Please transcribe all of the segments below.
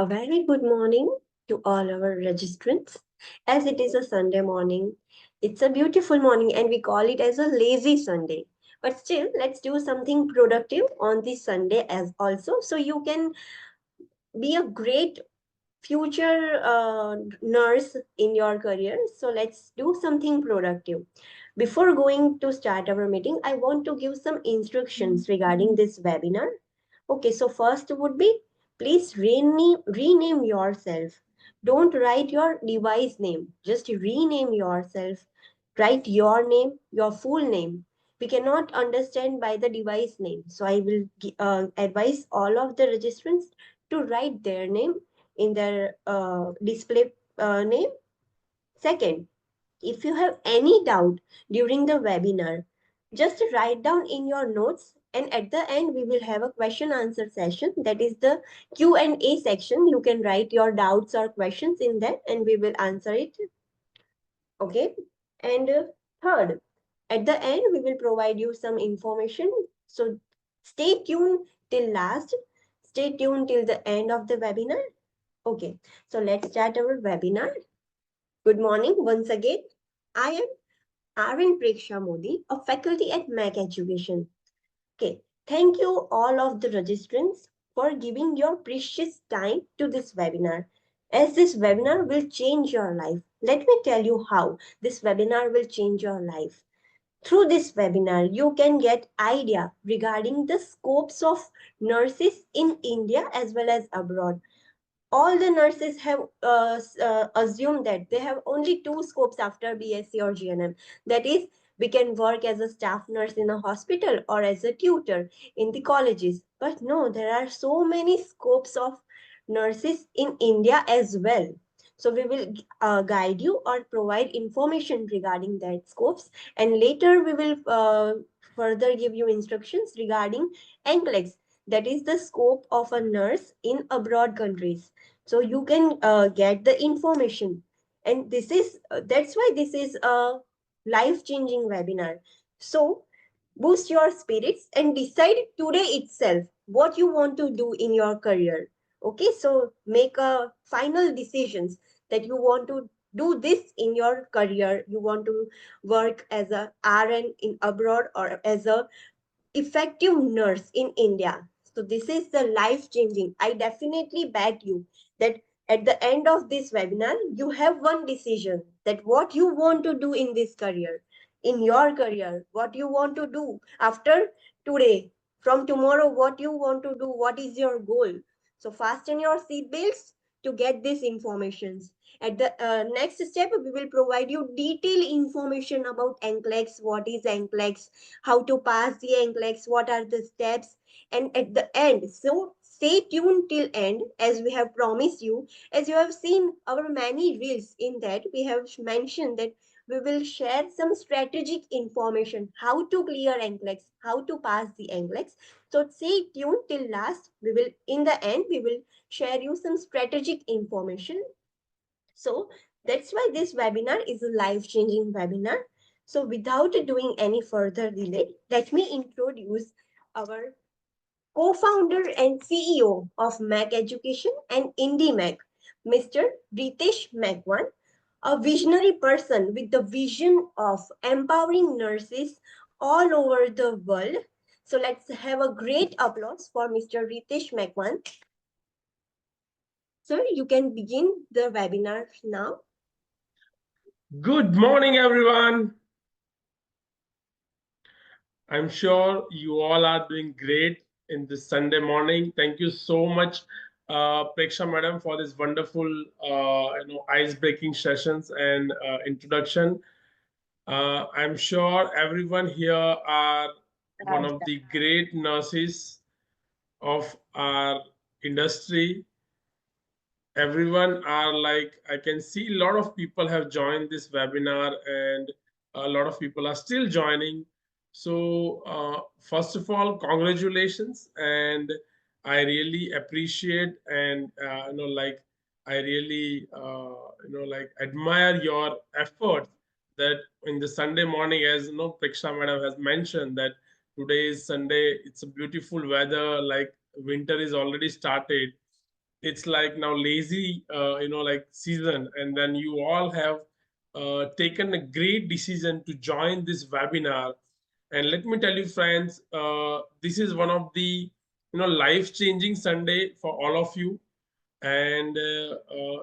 A very good morning to all our registrants. As it is a Sunday morning, it's a beautiful morning and we call it as a lazy Sunday. But still, let's do something productive on this Sunday as also so you can be a great future nurse in your career. So let's do something productive. Before going to start our meeting, I want to give some instructions regarding this webinar. Okay, so first would be please rename yourself. Don't write your device name, just rename yourself. Write your name, your full name. We cannot understand by the device name. So I will advise all of the registrants to write their name in their display name. Second, if you have any doubt during the webinar, just write down in your notes and at the end we will have a question answer session. That is the Q&A section. You can write your doubts or questions in that and we will answer it. Okay. And third, at the end we will provide you some information. So stay tuned till last. Stay tuned till the end of the webinar. Okay. So let's start our webinar. Good morning once again. I am Arvind Preksha Modi, a faculty at Mac Education. Okay, thank you all of the registrants for giving your precious time to this webinar. As this webinar will change your life. Let me tell you how this webinar will change your life. Through this webinar, you can get idea regarding the scopes of nurses in India as well as abroad. All the nurses have assumed that they have only two scopes after BSc or GNM. That is, we can work as a staff nurse in a hospital or as a tutor in the colleges. But no, there are so many scopes of nurses in India as well. So we will guide you or provide information regarding that scopes, and later we will further give you instructions regarding NCLEX, that is the scope of a nurse in abroad countries, so you can get the information. And this is that's why this is a life changing webinar. So boost your spirits and decide today itself what you want to do in your career. Okay, so make a final decisions that you want to do this in your career. You want to work as a RN in abroad or as a effective nurse in India. So this is the life changing. I definitely bet you that at the end of this webinar, you have one decision that what you want to do in this career, in your career, what you want to do after today, from tomorrow, what you want to do, what is your goal. So fasten your seat belts to get this information. At the next step, we will provide you detailed information about NCLEX, what is NCLEX, how to pass the NCLEX, what are the steps, and at the end. So stay tuned till end as we have promised you. As you have seen our many reels, in that we have mentioned that we will share some strategic information, how to clear NCLEX, how to pass the NCLEX. So stay tuned till last. We will, in the end, we will share you some strategic information. So that's why this webinar is a life-changing webinar. So without doing any further delay, let me introduce our co-founder and CEO of Mac Education and IndieMac, Mr. Ritesh Magwan, a visionary person with the vision of empowering nurses all over the world. So let's have a great applause for Mr. Ritesh Magwan. Sir, you can begin the webinar now. Good morning, everyone. I'm sure you all are doing great in this Sunday morning. Thank you so much, Preksha Madam, for this wonderful, ice-breaking sessions and introduction. I'm sure everyone here are one of the great nurses of our industry. Everyone are like, I can see a lot of people have joined this webinar and a lot of people are still joining. So first of all, congratulations, and I really appreciate and I really admire your effort that in the Sunday morning, as Preksha Madam has mentioned, that today is Sunday, it's a beautiful weather, like winter is already started. it's like now lazy, like season, and then you all have taken a great decision to join this webinar. And let me tell you, friends, this is one of the life-changing Sunday for all of you, and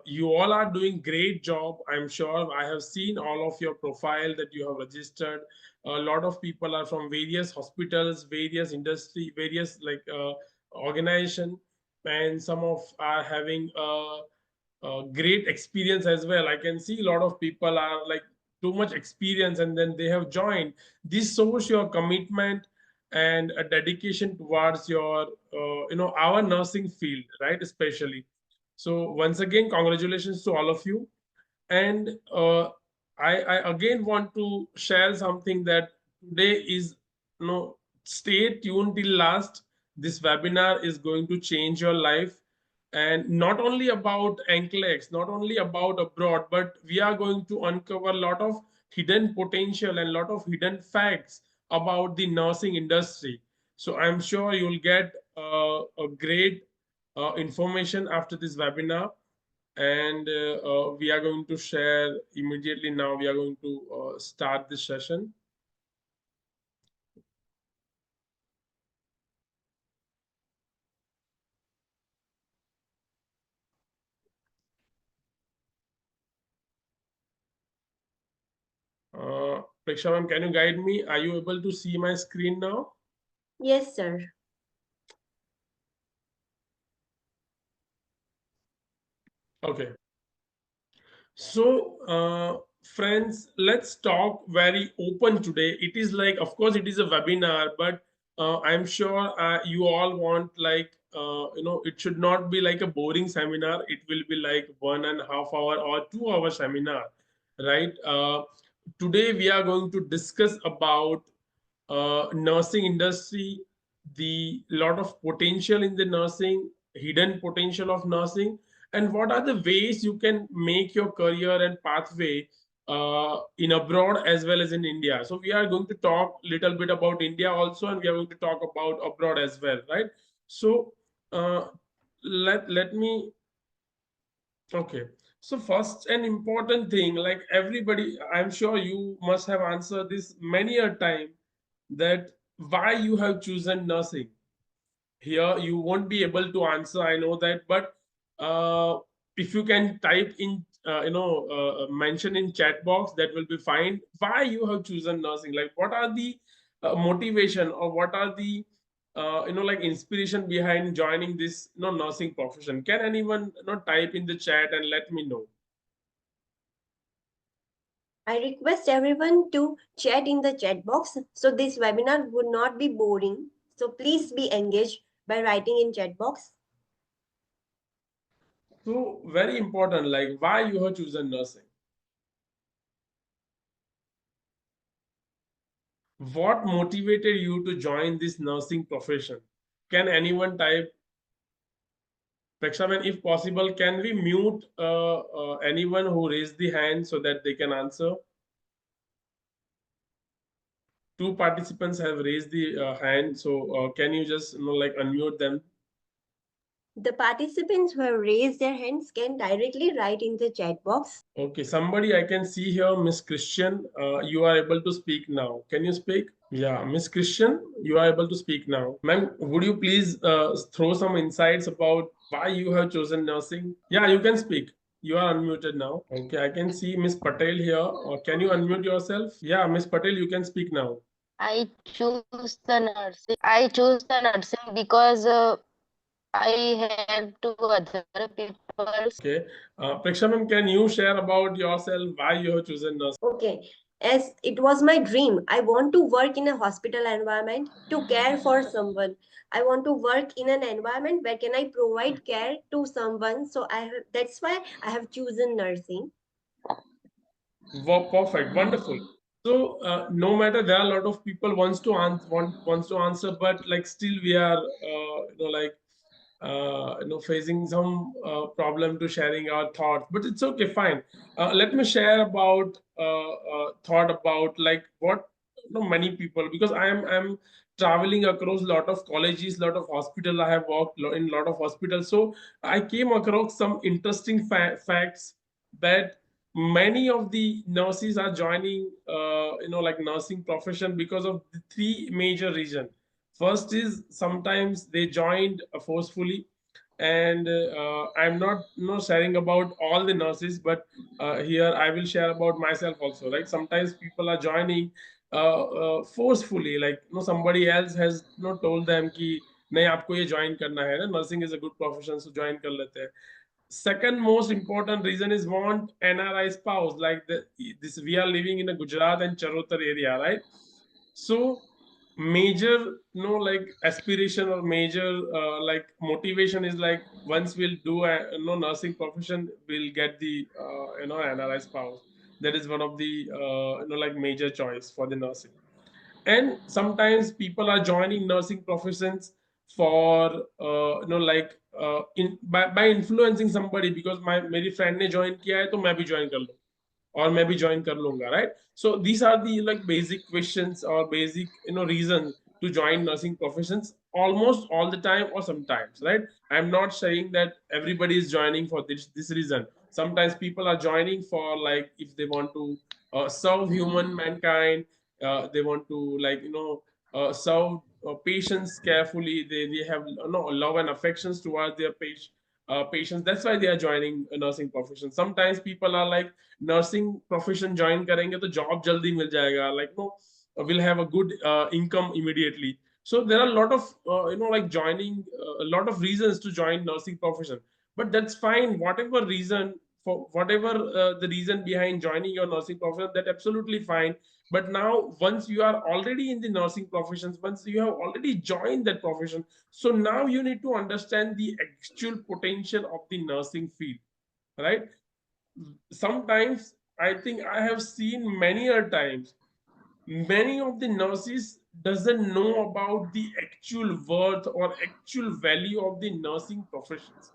you all are doing great job. I'm sure I have seen all of your profile that you have registered. A lot of people are from various hospitals, various industry, various like organization, and some of are having great experience as well. I can see a lot of people are like too much experience, and then they have joined. This shows your commitment and a dedication towards your our nursing field, right? Especially. So once again, congratulations to all of you. And I again want to share something that today is, stay tuned till last. This webinar is going to change your life, and not only about NCLEX, not only about abroad, but we are going to uncover a lot of hidden potential and a lot of hidden facts about the nursing industry. So I'm sure you'll get a great information after this webinar, and we are going to share immediately now. We are going to start this session. Preksha ma'am, can you guide me? Are you able to see my screen now? Yes, sir. Okay. So, friends, let's talk very open today. It is like, of course, it is a webinar, but I'm sure you all want like, it should not be like a boring seminar. It will be like 1.5 hour or 2 hour seminar, right? Today we are going to discuss about nursing industry, the lot of potential in the nursing, hidden potential of nursing, and what are the ways you can make your career and pathway in abroad as well as in India. So we are going to talk little bit about India also, and we are going to talk about abroad as well, right? So uh, let me. Okay. So first, an important thing, like everybody, I'm sure you must have answered this many a time, that why you have chosen nursing. Here you won't be able to answer, I know that, but if you can type in, mention in chat box, that will be fine. Why you have chosen nursing? Like, what are the motivation, or what are the like inspiration behind joining this nursing profession? Can anyone type in the chat and let me know? I request everyone to chat in the chat box so this webinar would not be boring. So please be engaged by writing in chat box. So very important, like why you have chosen nursing. What motivated you to join this nursing profession? Can anyone type? Prekshaman, if possible, can we mute anyone who raised the hand so that they can answer? Two participants have raised the hand, so can you just like unmute them? The participants who have raised their hands can directly write in the chat box. Okay, somebody I can see here, Miss Christian. You are able to speak now. Can you speak? Yeah, Miss Christian, you are able to speak now. Ma'am, would you please throw some insights about why you have chosen nursing? Yeah, you can speak. You are unmuted now. Okay, I can see Miss Patel here. Can you unmute yourself? Yeah, Miss Patel, you can speak now. I choose the nursing because I have to other people's. Okay. Preksha ma'am, can you share about yourself why you have chosen nursing? Okay. As it was my dream, I want to work in a hospital environment to care for someone. I want to work in an environment where can I provide care to someone. So that's why I have chosen nursing. Perfect, wonderful. So no matter, there are a lot of people wants to answer, but like still we are like facing some problem to sharing our thoughts. But it's okay, fine. Let me share about thought about like many people, because I'm traveling across lot of colleges, lot of hospital. I have worked in lot of hospitals, so I came across some interesting facts that many of the nurses are joining like nursing profession because of the three major reasons. First is sometimes they joined forcefully, and I'm not sharing about all the nurses, but here I will share about myself also, right? Sometimes people are joining forcefully, like somebody else has told them कि नहीं आपको ये join करना है ना, nursing is a good profession, so join कर लेते हैं. Second most important reason is want NRI spouse, like this we are living in a Gujarat and Charotar area, right? So major like aspiration or major like motivation is like once we'll do a nursing profession, we'll get the NRI spouse. That is one of the like major choice for the nursing. And sometimes people are joining nursing professions for like by influencing somebody, because my मेरी friend ने join किया है तो मैं भी join कर लूँ और मैं भी join कर लूंगा, right? So these are the like basic questions or basic reasons to join nursing professions almost all the time or sometimes, right? I'm not saying that everybody is joining for this reason. Sometimes people are joining for like if they want to serve human mankind, they want to like serve patients carefully, they have love and affections towards their patients. That's why they are joining a nursing profession. Sometimes people are like nursing profession join करेंगे तो job जल्दी मिल जाएगा, like no will have a good income immediately. So there are a lot of like joining a lot of reasons to join nursing profession, but that's fine, whatever reason, for whatever the reason behind joining your nursing profession, that absolutely fine. But now once you are already in the nursing professions, once you have already joined that profession, so now you need to understand the actual potential of the nursing field, right? Sometimes I think I have seen many a times many of the nurses doesn't know about the actual worth or actual value of the nursing professions.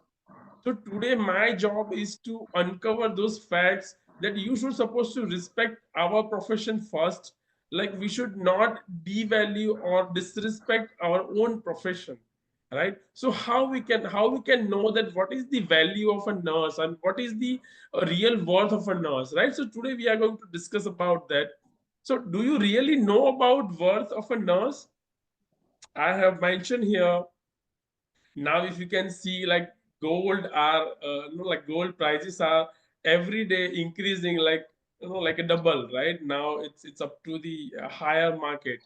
So today my job is to uncover those facts that you should supposed to respect our profession first. Like we should not devalue or disrespect our own profession, right? So how we can know that what is the value of a nurse and what is the real worth of a nurse, right? So today we are going to discuss about that. So do you really know about worth of a nurse? I have mentioned here. Now if you can see like gold are like gold prices are every day increasing, like like a double, right? Now it's up to the higher market.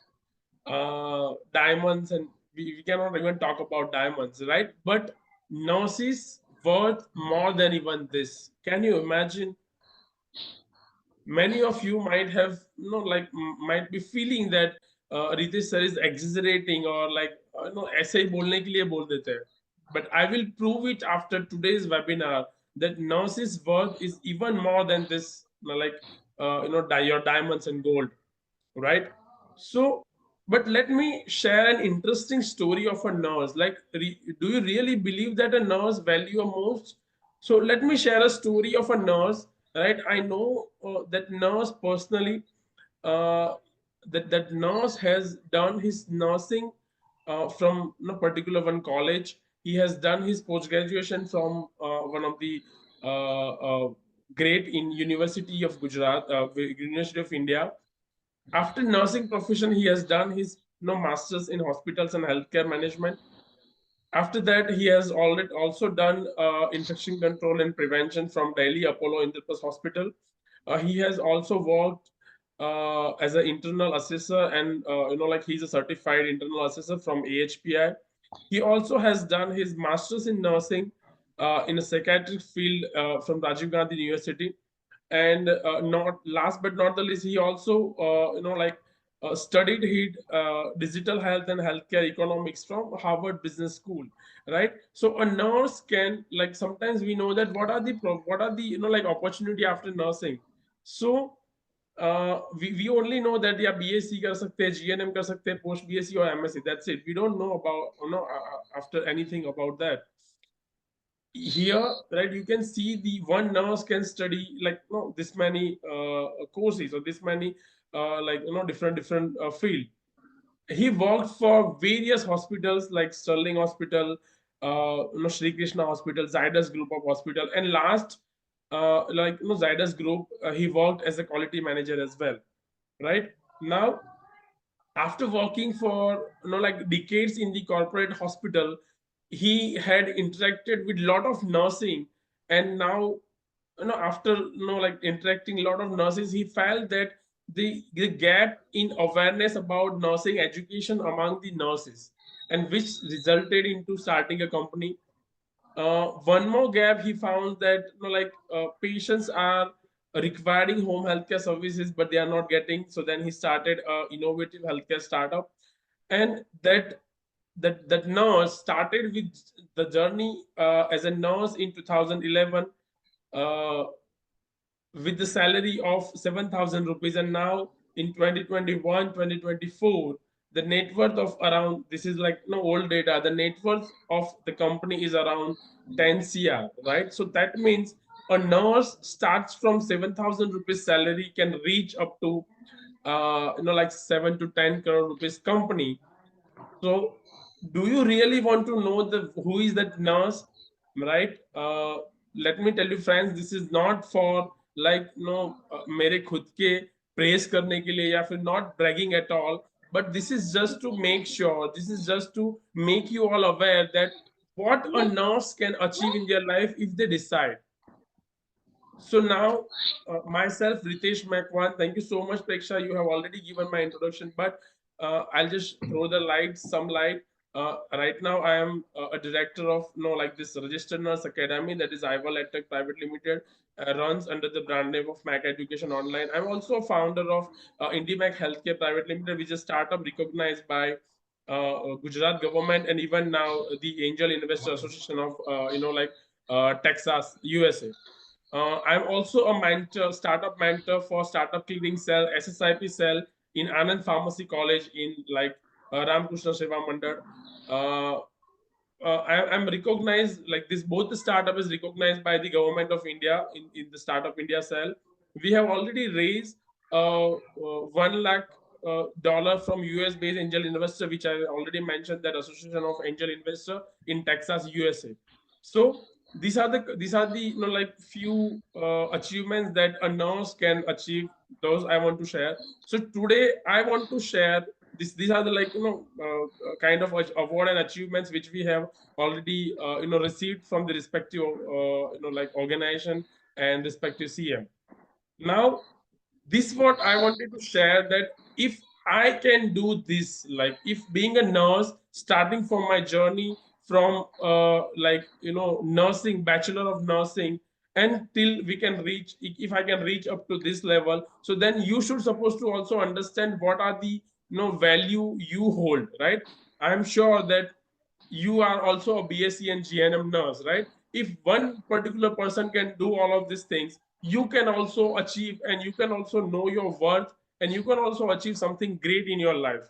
Diamonds, and we cannot even talk about diamonds, right? But nurses worth more than even this. Can you imagine? Many of you might have like might be feeling that Ritesh sir is exaggerating or like ऐसे ही बोलने के लिए बोल देते हैं. But I will prove it after today's webinar that nurses worth is even more than this, like your diamonds and gold, right? So, but let me share an interesting story of a nurse. Like, do you really believe that a nurse value a most? So, let me share a story of a nurse. Right, I know that nurse personally. Uh, that nurse has done his nursing from particular one college. He has done his post graduation from one of the great in University of Gujarat, University of India. After nursing profession, he has done his masters in hospitals and healthcare management. After that, he has already also done infection control and prevention from Delhi Apollo Indraprasth Hospital. He has also worked as an internal assessor, and like he's a certified internal assessor from AHPI. He also has done his masters in nursing in a psychiatric field from Rajiv Gandhi University. And not last but not the least, he also like studied digital health and healthcare economics from Harvard Business School, right? So a nurse can, like, sometimes we know that what are the like opportunity after nursing. So we only know that yeah, BSc कर सकते हैं, GNM कर सकते हैं, post BSc or MSc, that's it. We don't know about after anything about that. Here, right, you can see the one nurse can study like this many courses or this many different field. He worked for various hospitals like Sterling Hospital, Sri Krishna Hospital, Zydus Group of Hospital, and last, Zydus Group, he worked as a quality manager as well. Right now, after working for decades in the corporate hospital, he had interacted with lot of nursing, and now after interacting a lot of nurses, he felt that the gap in awareness about nursing education among the nurses, and which resulted into starting a company. One more gap he found, that patients are requiring home healthcare services but they are not getting, so then he started a innovative healthcare startup. And that nurse started with the journey as a nurse in 2011, uh, with the salary of 7,000 rupees, and now in 2021 2024, the net worth of around, this is like no old data, the net worth of the company is around 10 cr, right? So that means a nurse starts from 7,000 rupees salary, can reach up to 7 to 10 crore rupees company. So, do you really want to know the who is that nurse, right? Let me tell you, friends, this is not for मेरे खुद के praise करने के लिए या फिर not bragging at all, but this is just to make sure, this is just to make you all aware that what a nurse can achieve in their life if they decide. So now, myself, Ritesh Makwan, thank you so much, Preksha. You have already given my introduction, but I'll just throw the light, some light. Right now, I am a director of this registered nurse academy, that is Ival EdTech Private Limited, runs under the brand name of Mac Education Online. I'm also a founder of IndyMac Healthcare Private Limited, which is a startup recognized by Gujarat government, and even now the Angel Investor Association of Texas, USA. I'm also a mentor, startup mentor for Startup Cleaning Cell, SSIP Cell in Anand Pharmacy College in Ramakrishna Seva Mandal. Uh, I'm recognized like this. Both the startup is recognized by the government of India in the Startup India cell. We have already raised 1 lakh dollar from US based angel investor, which I already mentioned, that Association of Angel Investor in Texas, USA. So these are the few achievements that a nurse can achieve. Those I want to share. So today I want to share these are the kind of award and achievements which we have already received from the respective organization and respective CM. Now, this what I wanted to share, that if I can do this, like if being a nurse, starting from my journey from nursing, bachelor of nursing, until we can reach, if I can reach up to this level, so then you should supposed to also understand what are the value you hold, right? I'm sure that you are also a BSc and GNM nurse, right? If one particular person can do all of these things, you can also achieve, and you can also know your worth, and you can also achieve something great in your life.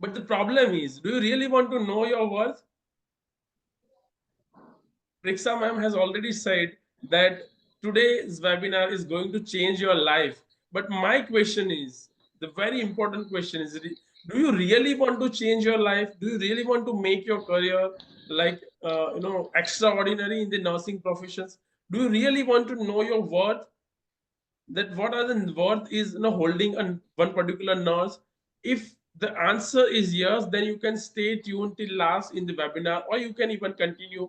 But the problem is, do you really want to know your worth? Prixa ma'am has already said that today's webinar is going to change your life. But my question is, the very important question is, do you really want to change your life? Do you really want to make your career extraordinary in the nursing professions? Do you really want to know your worth? That what are the worth is holding one particular nurse? If the answer is yes, then you can stay tuned till last in the webinar, or you can even continue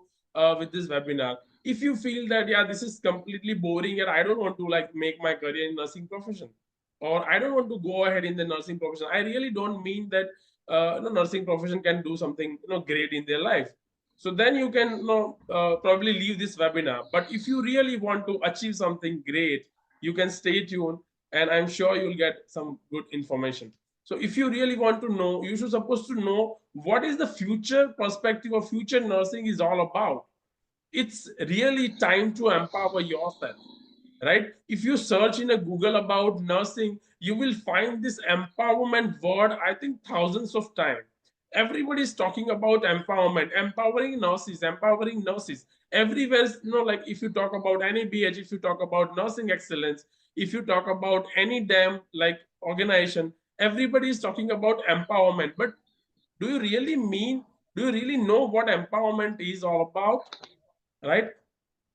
with this webinar. If you feel that yeah, this is completely boring and I don't want to make my career in nursing profession, or I don't want to go ahead in the nursing profession, I really don't mean that nursing profession can do something great in their life, so then you can probably leave this webinar. But if you really want to achieve something great, you can stay tuned, and I'm sure you'll get some good information. So if you really want to know, you should supposed to know what is the future perspective of future nursing is all about. It's really time to empower yourself, right? If you search in a Google about nursing, you will find this empowerment word, I think thousands of times. Everybody is talking about empowerment, empowering nurses, empowering nurses. everywhere, like if you talk about any BH, if you talk about nursing excellence, if you talk about any damn like organization, everybody is talking about empowerment. But do you really mean, do you really know what empowerment is all about? Right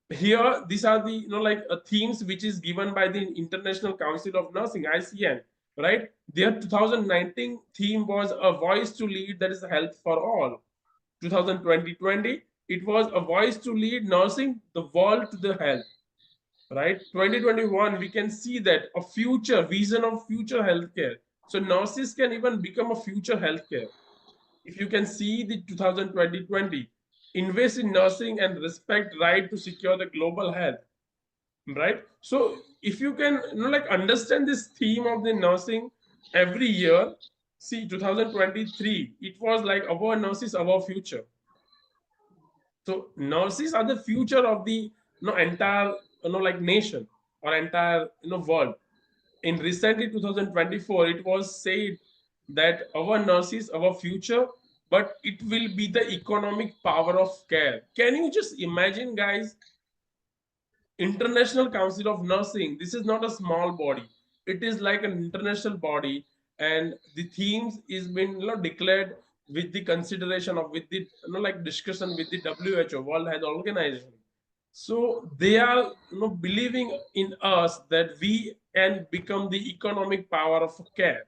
here, these are the like themes which is given by the International Council of Nursing, ICN. Right, their 2019 theme was a voice to lead, that is health for all. 2020, it was a voice to lead nursing the world to the health. Right, 2021, we can see that a future vision of future healthcare. So nurses can even become a future healthcare. If you can see the 2020, invest in nursing and respect right to secure the global health. Right, so if you can like understand this theme of the nursing every year, see 2023, it was like our nurses, our future. So nurses are the future of the entire like nation or entire world. In recently 2024, it was said that our nurses, our future, but it will be the economic power of care. Can you just imagine, guys? International Council of Nursing, this is not a small body, it is like an international body, and the themes is been declared with the consideration of, with the like discussion with the WHO, World Health Organization. So they are believing in us that we can become the economic power of care.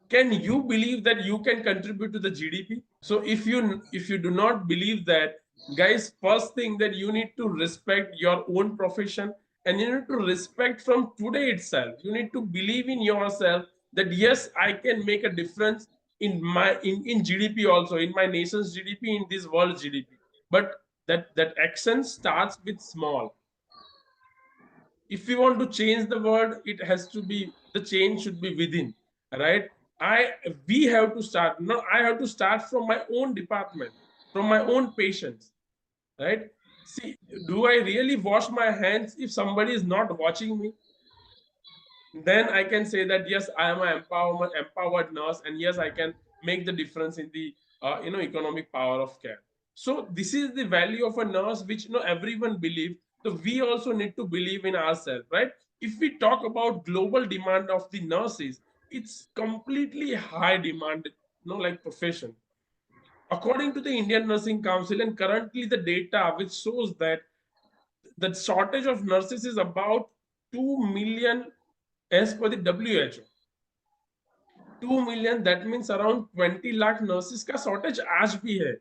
Can you believe that you can contribute to the GDP? So if you do not believe that, guys, first thing that you need to respect your own profession, and you need to respect from today itself. You need to believe in yourself that yes, I can make a difference in my in GDP, also in my nation's GDP, in this world's GDP. But that action starts with small. If we want to change the world, it has to be, the change should be within. Right, we have to start. No, I have to start from my own department, from my own patients. Right, see, do I really wash my hands if somebody is not watching me? Then I can say that yes, I am an empowered nurse, and yes, I can make the difference in the economic power of care. So this is the value of a nurse, which everyone believes. So we also need to believe in ourselves, right? If we talk about global demand of the nurses, it's completely high demand, like profession. According to the Indian Nursing Council, and currently the data which shows that the shortage of nurses is about 2 million as per the WHO. 2 million, that means around 20 lakh nurses का shortage आज भी है.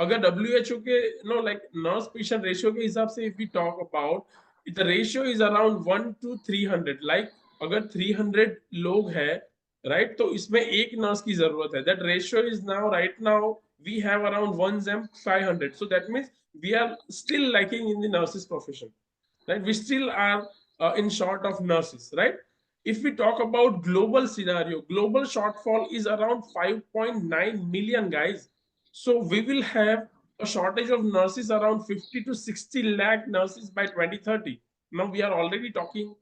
अगर WHO के like nurse patient ratio के हिसाब से, if we talk about, the ratio is around 1 to 300. like अगर 300 लोग है, right, तो इसमें एक nurse की जरूरत है. That ratio is now, right now we have around 1/500. So that means we are still lacking in the nurses profession. Right, we still are in short of nurses. Right, if we talk about global scenario, global shortfall is around 5.9 million, guys. So we will have a shortage of nurses around 50 to 60 lakh nurses by 2030. Now we are already talking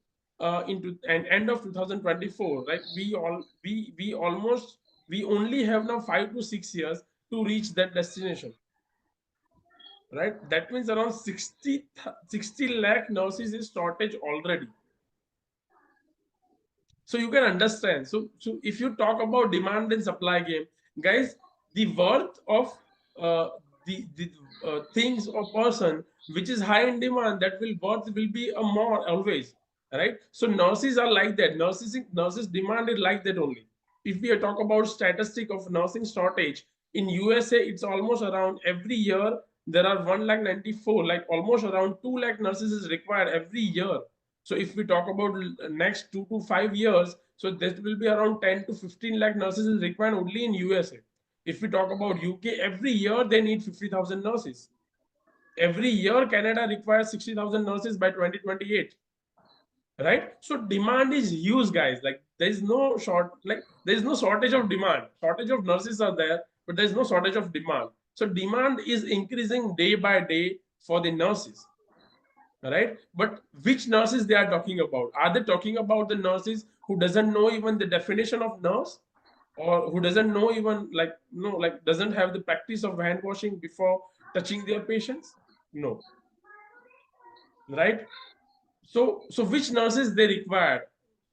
into an end of 2024. Right, we almost, we only have now 5 to 6 years to reach that destination. Right, that means around 60 lakh nurses is shortage already. So you can understand. So if you talk about demand and supply game, guys, the worth of uh, the things or person which is high in demand, that will worth will be a more always. Right, so nurses are like that. Nurses demand is like that only. If we talk about statistic of nursing shortage in USA, it's almost around every year there are 1 lakh 94, like almost around 2 lakh nurses is required every year. So if we talk about next 2 to 5 years, so there will be around 10 to 15 lakh nurses is required only in USA. If we talk about UK, every year they need 50,000 nurses. Every year Canada requires 60,000 nurses by 2028. Right, so demand is huge, guys. Like there is no there is no shortage of demand. Shortage of nurses are there, but there is no shortage of demand. So demand is increasing day by day for the nurses. Right, but which nurses they are talking about? Are they talking about the nurses who doesn't know even the definition of nurse, or who doesn't know even like doesn't have the practice of hand washing before touching their patients? No, right? So which nurses they required,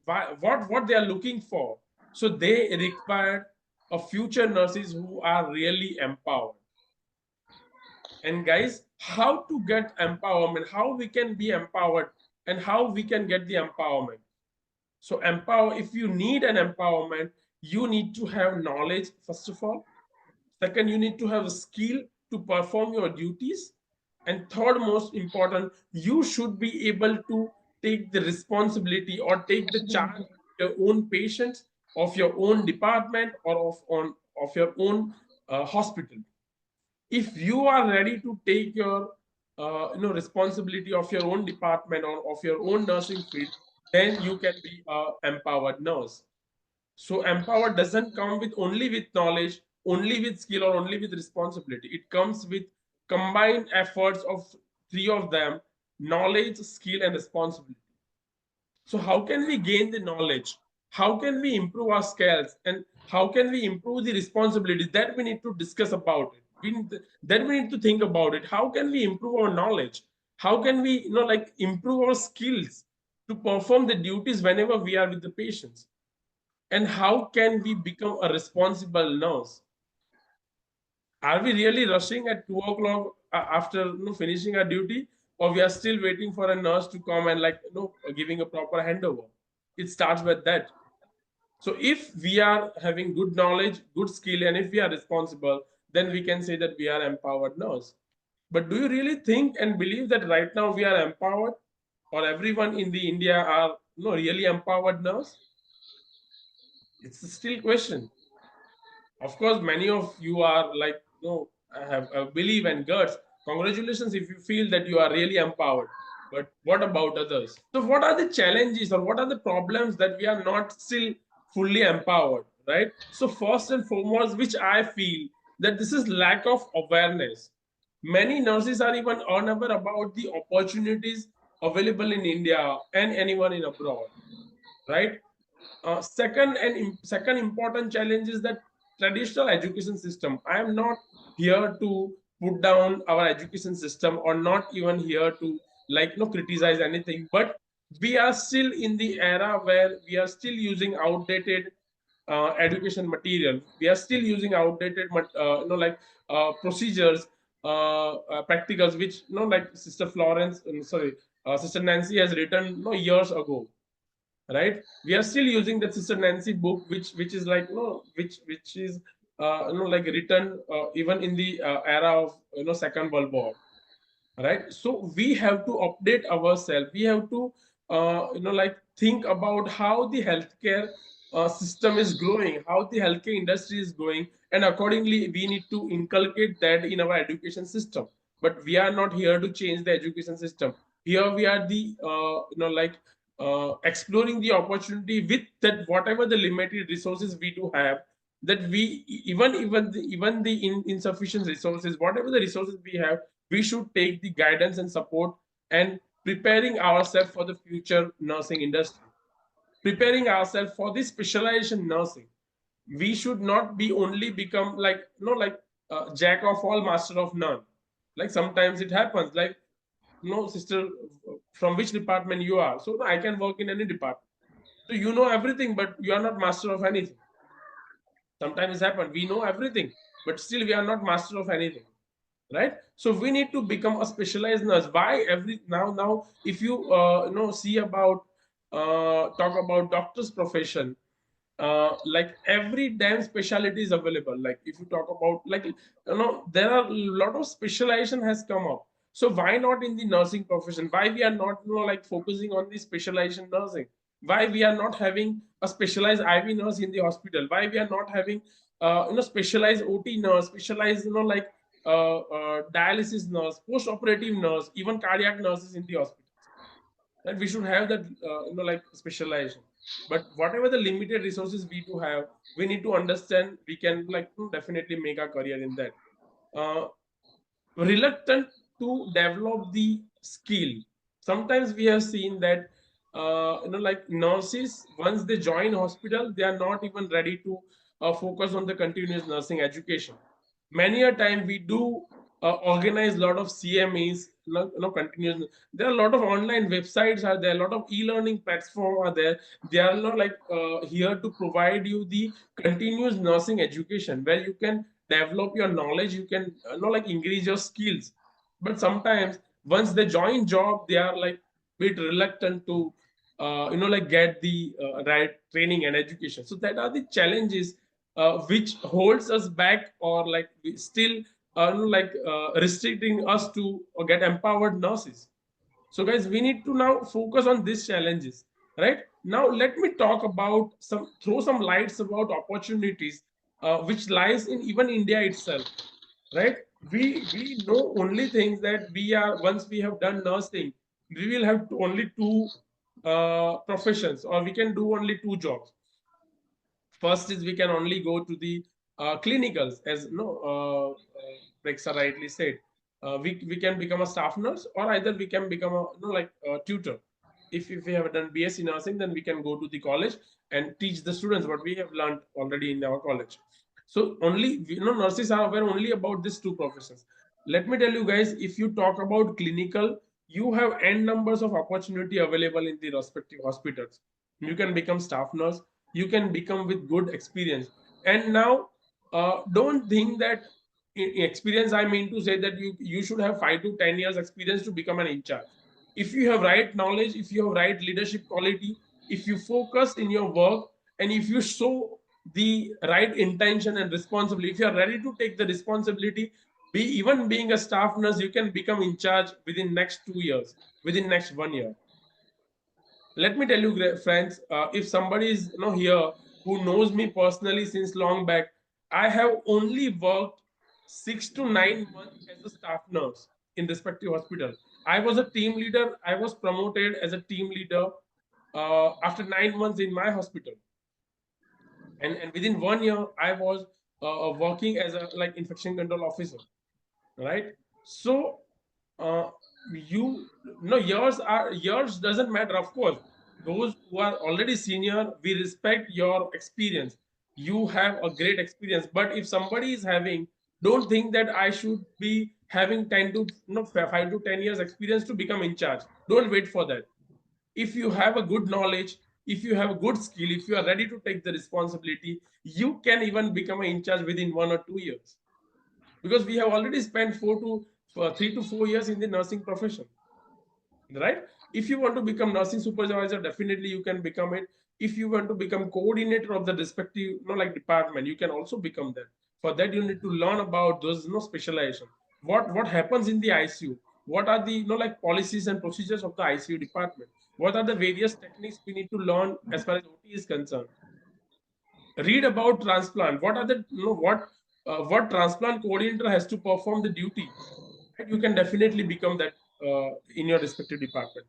what they are looking for. So they required a future nurses who are really empowered. And guys, how to get empowerment, how we can be empowered, and how we can get the empowerment. So empower, if you need an empowerment, you need to have knowledge first of all. Second, you need to have a skill to perform your duties. And third, most important, you should be able to take the responsibility or take the charge of your own patients, of your own department, or of your own hospital. If you are ready to take your responsibility of your own department or of your own nursing field, then you can be a empowered nurse. So empowered doesn't come with only with knowledge, only with skill, or only with responsibility. It comes with combined efforts of three of them: knowledge, skill, and responsibility. So how can we gain the knowledge? How can we improve our skills? And how can we improve the responsibilities? That we need to discuss about it. Then we need to think about it. How can we improve our knowledge? How can we, improve our skills to perform the duties whenever we are with the patients? And how can we become a responsible nurse? Are we really rushing at 2 o'clock after finishing our duty, or we are still waiting for a nurse to come and giving a proper handover? It starts with that. So if we are having good knowledge, good skill, and if we are responsible, then we can say that we are empowered nurse. But do you really think and believe that right now we are empowered, or everyone in the India are really empowered nurse? It's still question. Of course, many of you are like, have a belief and guts. Congratulations if you feel that you are really empowered. But what about others? So, what are the challenges or what are the problems that we are not still fully empowered, right? So, first and foremost, which I feel that this is lack of awareness. Many nurses are even unaware about the opportunities available in India and anyone in abroad, right? Second important challenge is that traditional education system. I am not here to put down our education system or not even here to criticize anything, but we are still in the era where we are still using outdated education material. We are still using outdated procedures, practicals, which Sister Florence, sorry, Sister Nancy has written years ago, right? We are still using the Sister Nancy book, which is which is written even in the era of Second World War, right? So we have to update ourselves. We have to think about how the healthcare system is growing, how the healthcare industry is going, and accordingly we need to inculcate that in our education system. But we are not here to change the education system. Here we are the exploring the opportunity with that whatever the limited resources we do have, that we even the insufficient resources, whatever the resources we have, we should take the guidance and support and preparing ourselves for the future nursing industry, preparing ourselves for this specialization nursing. We should not be only become jack of all, master of none. Like sometimes it happens, like, sister, from which department you are? So no, I can work in any department. So you know everything, but you are not master of anything. Sometimes it happens, we know everything, but still we are not master of anything, right? So we need to become a specialized nurse. Why every now if you see about talk about doctor's profession, like every damn specialty is available. Like if you talk about there are a lot of specialization has come up. So why not in the nursing profession? Why we are not focusing on the specialization nursing? Why we are not having a specialized IV nurse in the hospital? Why we are not having specialized OT nurse, specialized dialysis nurse, post operative nurse, even cardiac nurses in the hospitals? That we should have that specialization. But whatever the limited resources we do have, we need to understand we can definitely make a career in that. uh, Reluctant to develop the skill. Sometimes we have seen that nurses, once they join hospital, they are not even ready to focus on the continuous nursing education. Many a time we do organize a lot of CMEs, continuous. There are a lot of online websites are there, a lot of e-learning platform are there. They are not like here to provide you the continuous nursing education where you can develop your knowledge, you can like increase your skills. But sometimes once they join job, they are like bit reluctant to like get the right training and education. So that are the challenges which holds us back, or like we still restricting us to get empowered nurses. So guys, we need to now focus on these challenges. Right now, let me talk about throw some lights about opportunities which lies in even India itself. Right, we know only things that we are, once we have done nursing, we will have only two professions, or we can do only two jobs. First is we can only go to the clinicals, as Prexa rightly said. We can become a staff nurse, or either we can become a a tutor. If we have done BSc nursing, then we can go to the college and teach the students what we have learned already in our college. So only nurses are aware only about these two professions. Let me tell you guys, if you talk about clinical, you have n numbers of opportunity available in the respective hospitals. You can become staff nurse, you can become with good experience. And now don't think that experience, I mean to say that you should have 5 to 10 years experience to become an in charge. If you have right knowledge, if you have right leadership quality, if you focus in your work, and if you show the right intention and responsibility, if you are ready to take the responsibility, be even being a staff nurse, you can become in charge within next 2 years, within next 1 year. Let me tell you, friends, if somebody is here who knows me personally since long back, I have only worked 6 to 9 months as a staff nurse in respective hospital. I was a team leader, I was promoted as a team leader after 9 months in my hospital. And within 1 year I was working as a like infection control officer. Right, so uh, you no yours doesn't matter, of course. Those who are already senior, we respect your experience, you have a great experience. But if somebody is having, don't think that I should be having 10 to 5 to 10 years experience to become in charge. Don't wait for that. If you have a good knowledge, if you have a good skill, if you are ready to take the responsibility, you can even become an in charge within 1 or 2 years, because we have already spent 3 to 4 years in the nursing profession. Right, if you want to become nursing supervisor, definitely you can become it. If you want to become coordinator of the respective department, you can also become that. For that, you need to learn about those specialization, what happens in the ICU, what are the policies and procedures of the ICU department, what are the various techniques we need to learn as far as OT is concerned. Read about transplant, what are the what transplant coordinator has to perform the duty. Right? You can definitely become that in your respective department.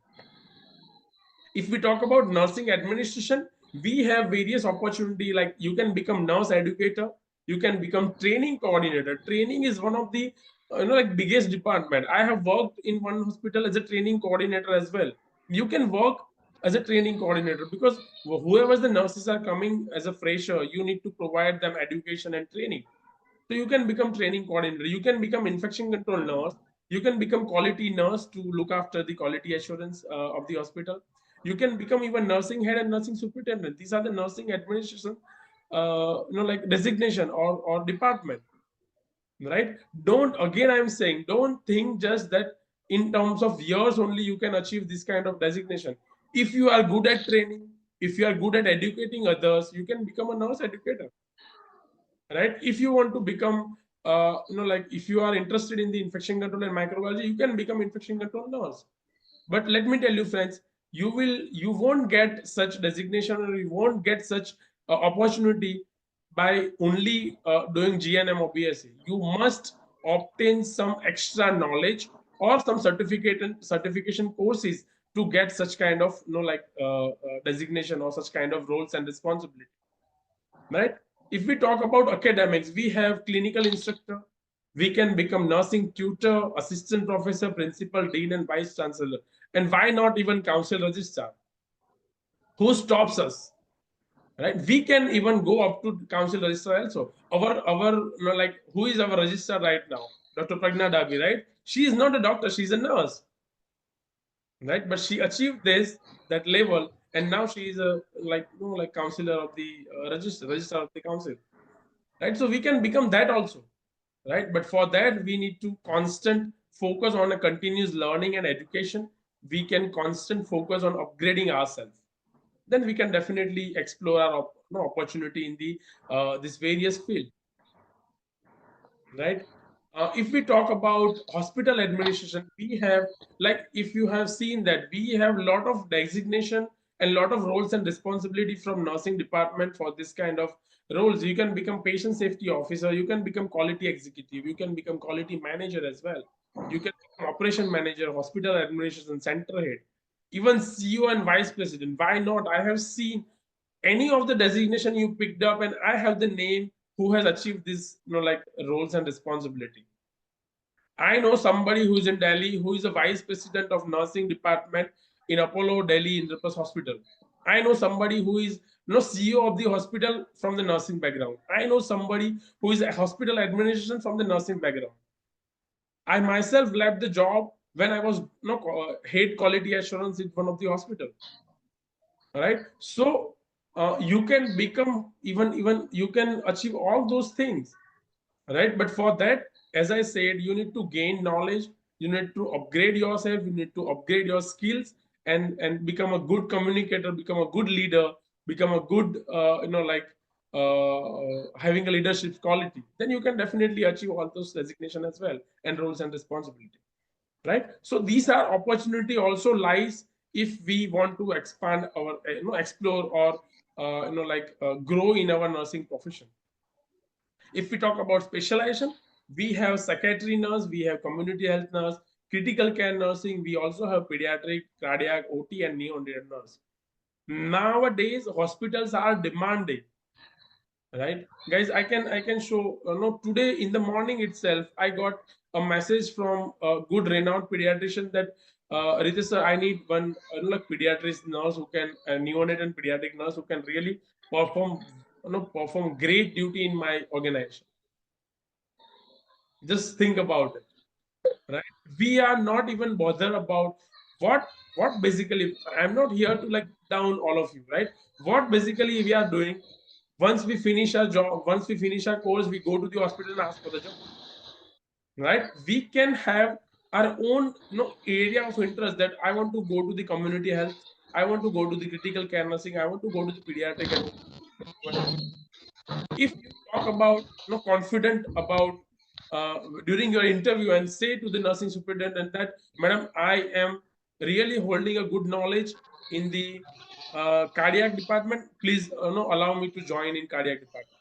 If we talk about nursing administration, we have various opportunity, like you can become nurse educator, you can become training coordinator. Training is one of the biggest department. I have worked in one hospital as a training coordinator as well. You can work as a training coordinator, because whoever the nurses are coming as a fresher, you need to provide them education and training. So you can become training coordinator, you can become infection control nurse, you can become quality nurse to look after the quality assurance of the hospital. You can become even nursing head and nursing superintendent. These are the nursing administration, designation or department. Right? Don't, again I'm saying, don't think just that in terms of years only you can achieve this kind of designation. If you are good at training, if you are good at educating others, you can become a nurse educator. Right, if you want to become if you are interested in the infection control and microbiology, you can become infection control nurse. But let me tell you, friends, you won't get such designation, or you won't get such opportunity by only doing GNM or BSc. You must obtain some extra knowledge or some certification courses to get such kind of designation or such kind of roles and responsibility. Right, if we talk about academics, we have clinical instructor, we can become nursing tutor, assistant professor, principal, dean, and vice chancellor. And why not even council registrar? Who stops us? Right, we can even go up to council registrar also. Our who is our registrar right now? Dr. Pragna Dabi, right? She is not a doctor, she's a nurse, right? But she achieved this that level, and now she is a like like counselor of the registrar of the council, right? So we can become that also, right? But for that we need to constant focus on a continuous learning and education. We can constant focus on upgrading ourselves. Then we can definitely explore our opportunity in the this various field, right? If we talk about hospital administration, we have, like, if you have seen that we have a lot of designation and lot of roles and responsibility from nursing department for this kind of roles. You can become patient safety officer, you can become quality executive, you can become quality manager as well, you can become operation manager, hospital administration center head, even CEO and vice president. Why not? I have seen any of the designation you picked up, and I have the name who has achieved this, like, roles and responsibility. I know somebody who is in Delhi who is a vice president of nursing department in Apollo Delhi Indraprasth Hospital. I know somebody who is CEO of the hospital from the nursing background. I know somebody who is a hospital administration from the nursing background. I myself left the job when I was head quality assurance in one of the hospital. Right? So you can become, even you can achieve all those things, right? But for that, as I said, you need to gain knowledge, you need to upgrade yourself, you need to upgrade your skills, and become a good communicator, become a good leader, become a good having a leadership quality. Then you can definitely achieve all those designation as well, and roles and responsibility, right? So these are opportunity also lies if we want to expand our explore or grow in our nursing profession. If we talk about specialization, we have secretary nurse, we have community health nurse, critical care nursing, we also have pediatric, cardiac, OT, and neonatal nurse. Nowadays hospitals are demanding, right? Guys, I can show, today in the morning itself I got a message from a good renowned pediatrician that, Ritesh sir, I need one like pediatric nurse who can, neonate and pediatric nurse who can really perform great duty in my organization. Just think about it, right? We are not even bothered about what basically, I'm not here to like down all of you, right? What basically we are doing, once we finish our job, once we finish our course, we go to the hospital and ask for the job, right? We can have our own area of interest, that I want to go to the community health, I want to go to the critical care nursing, I want to go to the pediatric and if you talk about confident about during your interview and say to the nursing superintendent that, madam, I am really holding a good knowledge in the cardiac department, please allow me to join in cardiac department,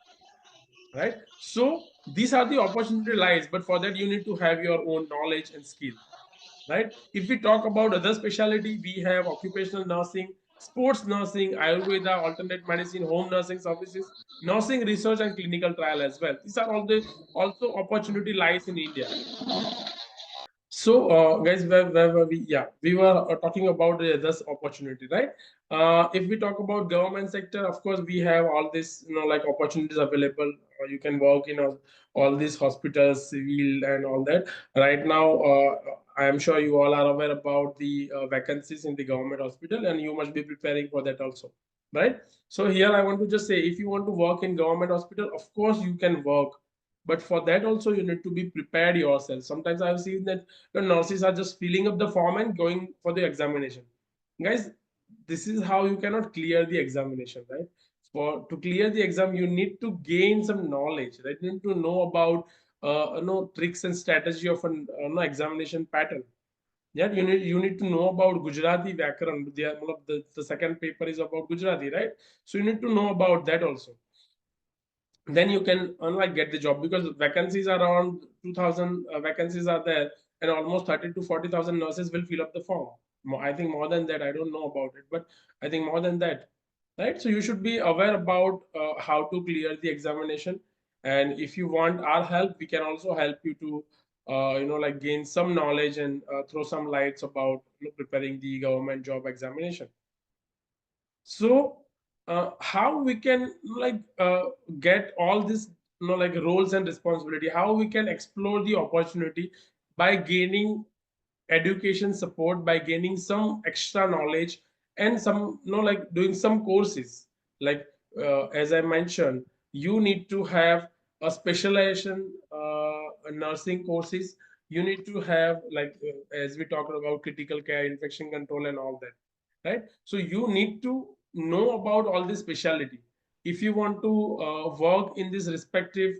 right? So these are the opportunity lies, but for that you need to have your own knowledge and skill, right? If we talk about other specialty, we have occupational nursing, sports nursing, Ayurveda, alternate medicine, home nursing services, nursing research and clinical trial as well. These are all the also opportunity lies in India. So, guys, where were we? Yeah, we were talking about this opportunity, right? If we talk about government sector, of course, we have all this, like opportunities available. You can work in all these hospitals, civil, and all that. Right now, I am sure you all are aware about the vacancies in the government hospital, and you must be preparing for that also, right? So here I want to just say, if you want to work in government hospital, of course you can work, but for that also you need to be prepared yourself. Sometimes I've seen that the nurses are just filling up the form and going for the examination. Guys, this is how you cannot clear the examination, right? For to clear the exam, you need to gain some knowledge, right? You need to know about tricks and strategy of an examination pattern. Yeah, you need to know about Gujarati Vyakaran. The second paper is about Gujarati, right? So you need to know about that also. Then you can get the job, because vacancies are around 2000 vacancies are there, and almost 30 to 40,000 nurses will fill up the form. I think more than that, I don't know about it, but I think more than that, right? So you should be aware about how to clear the examination, and if you want our help, we can also help you to gain some knowledge and throw some lights about preparing the government job examination. So how we can get all this like roles and responsibility, how we can explore the opportunity by gaining education support, by gaining some extra knowledge, and some like doing some courses. Like as I mentioned, you need to have a specialization nursing courses. You need to have like as we talked about critical care, infection control, and all that, right? So you need to know about all this specialty if you want to work in this respective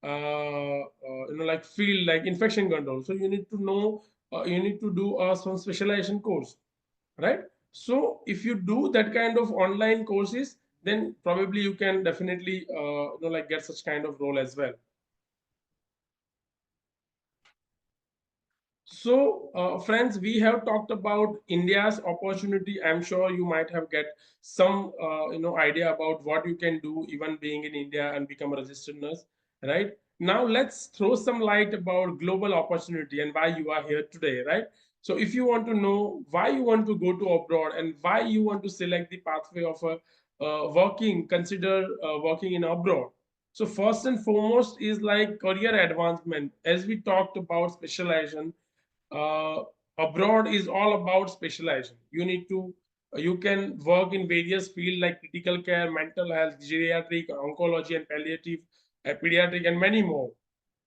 like field, like infection control. So you need to know, you need to do some specialization course, right? So if you do that kind of online courses, then probably you can definitely like get such kind of role as well. So, friends, we have talked about India's opportunity. I'm sure you might have get some, idea about what you can do even being in India and become a registered nurse, right? Now, let's throw some light about global opportunity and why you are here today, right? So, if you want to know why you want to go to abroad and why you want to select the pathway of a consider working in abroad. So, first and foremost is like career advancement. As we talked about specialization, uh, abroad is all about specialization. You need to you can work in various fields like critical care, mental health, geriatric, oncology, and palliative, pediatric, and many more.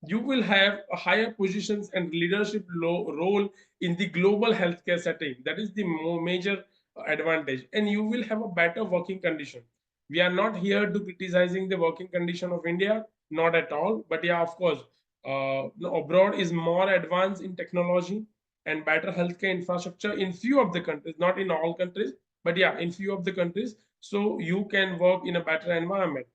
You will have a higher positions and leadership role in the global healthcare setting. That is the major advantage, and you will have a better working condition. We are not here to criticizing the working condition of India, not at all. But yeah, of course, abroad is more advanced in technology and better healthcare infrastructure in few of the countries, not in all countries, but yeah, in few of the countries. So you can work in a better environment.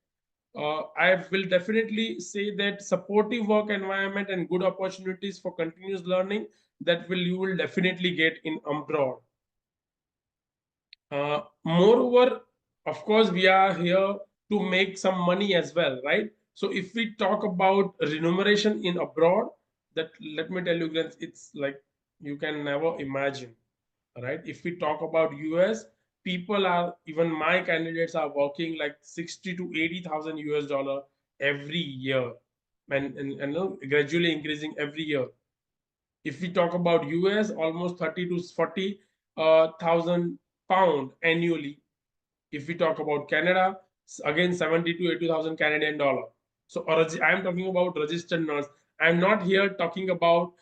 I will definitely say that supportive work environment and good opportunities for continuous learning, that will you will definitely get in abroad. Moreover, of course, we are here to make some money as well, right? So if we talk about remuneration in abroad, that let me tell you guys, it's like you can never imagine, right? If we talk about US, people are, even my candidates are working like 60 to 80,000 US dollar every year, and gradually increasing every year. If we talk about US, almost 30 to 40 thousand pound annually. If we talk about Canada, again 70 to 80,000 Canadian dollar. So I'm talking about registered nurse. I'm not here talking about